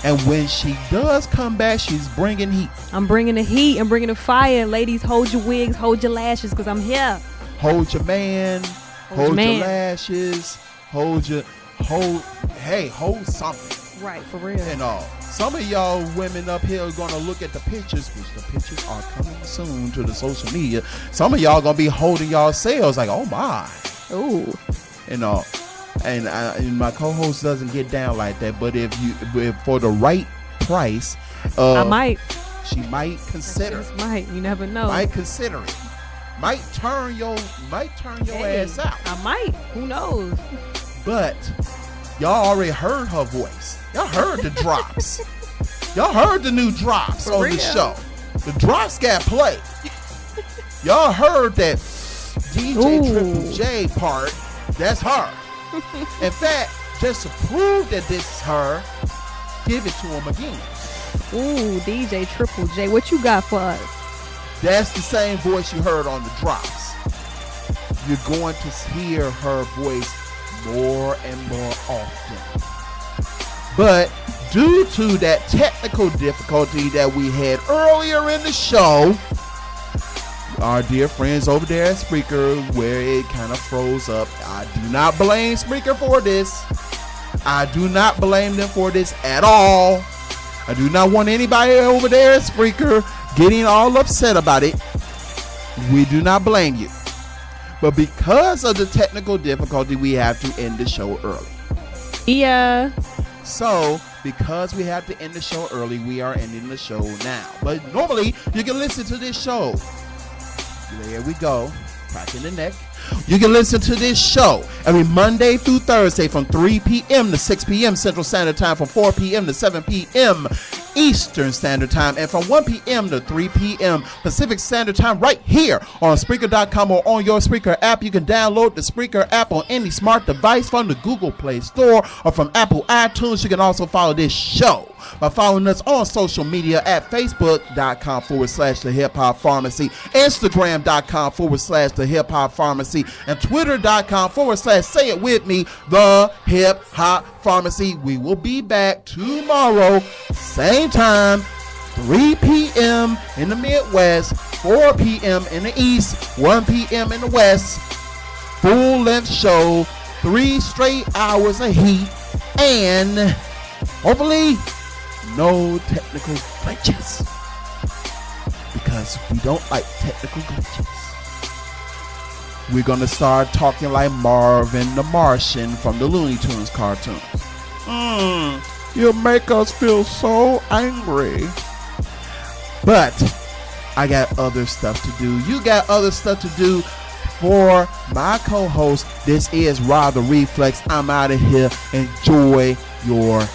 And when she does come back, she's bringing heat. I'm bringing the heat. I'm bringing the fire. Ladies, hold your wigs, hold your lashes, because I'm here. Hold your man. Hold your your lashes. Hold something. Right, for real. And all. Some of y'all women up here are going to look at the pictures, which the pictures are coming soon to the social media. Some of y'all going to be holding y'all sales like, oh my. Ooh. And all. And my co-host doesn't get down like that, but if for the right price, I might. She might consider. Might. You never know. Might consider it. Might turn your ass out. I might. Who knows? But y'all already heard her voice. Y'all heard the drops. Y'all heard the new drops For on real? the show. The drops got played. Y'all heard that DJ Triple J part. That's her. In fact, just to prove that this is her, give it to him again. Ooh, DJ Triple J, what you got for us? That's the same voice you heard on the drops. You're going to hear her voice more and more often. But due to that technical difficulty that we had earlier in the show, our dear friends over there at Spreaker, where it kind of froze up. I do not blame Spreaker for this. I do not blame them for this at all. I do not want anybody over there at Spreaker getting all upset about it. We do not blame you. But because of the technical difficulty, we have to end the show early. Yeah. So, because we have to end the show early, we are ending the show now. But normally, you can listen to this show. There we go. Crack in the neck. You can listen to this show every Monday through Thursday from 3 p.m. to 6 p.m. Central Standard Time, from 4 p.m. to 7 p.m. Eastern Standard Time, and from 1 p.m. to 3 p.m. Pacific Standard Time right here on Spreaker.com or on your Spreaker app. You can download the Spreaker app on any smart device from the Google Play Store or from Apple iTunes. You can also follow this show by following us on social media at Facebook.com/The Hip Hop Pharmacy, Instagram.com/The Hip Hop Pharmacy, and Twitter.com/say it with me, The Hip Hop Pharmacy. We will be back tomorrow, same time, 3 p.m. in the Midwest, 4 p.m. in the East, 1 p.m. in the West. Full length show, 3 straight hours of heat, and hopefully no technical glitches, because we don't like technical glitches. We're going to start talking like Marvin the Martian from the Looney Tunes cartoons. You make us feel so angry. But I got other stuff to do. You got other stuff to do. For my co-host, this is Rob the Reflex. I'm out of here. Enjoy your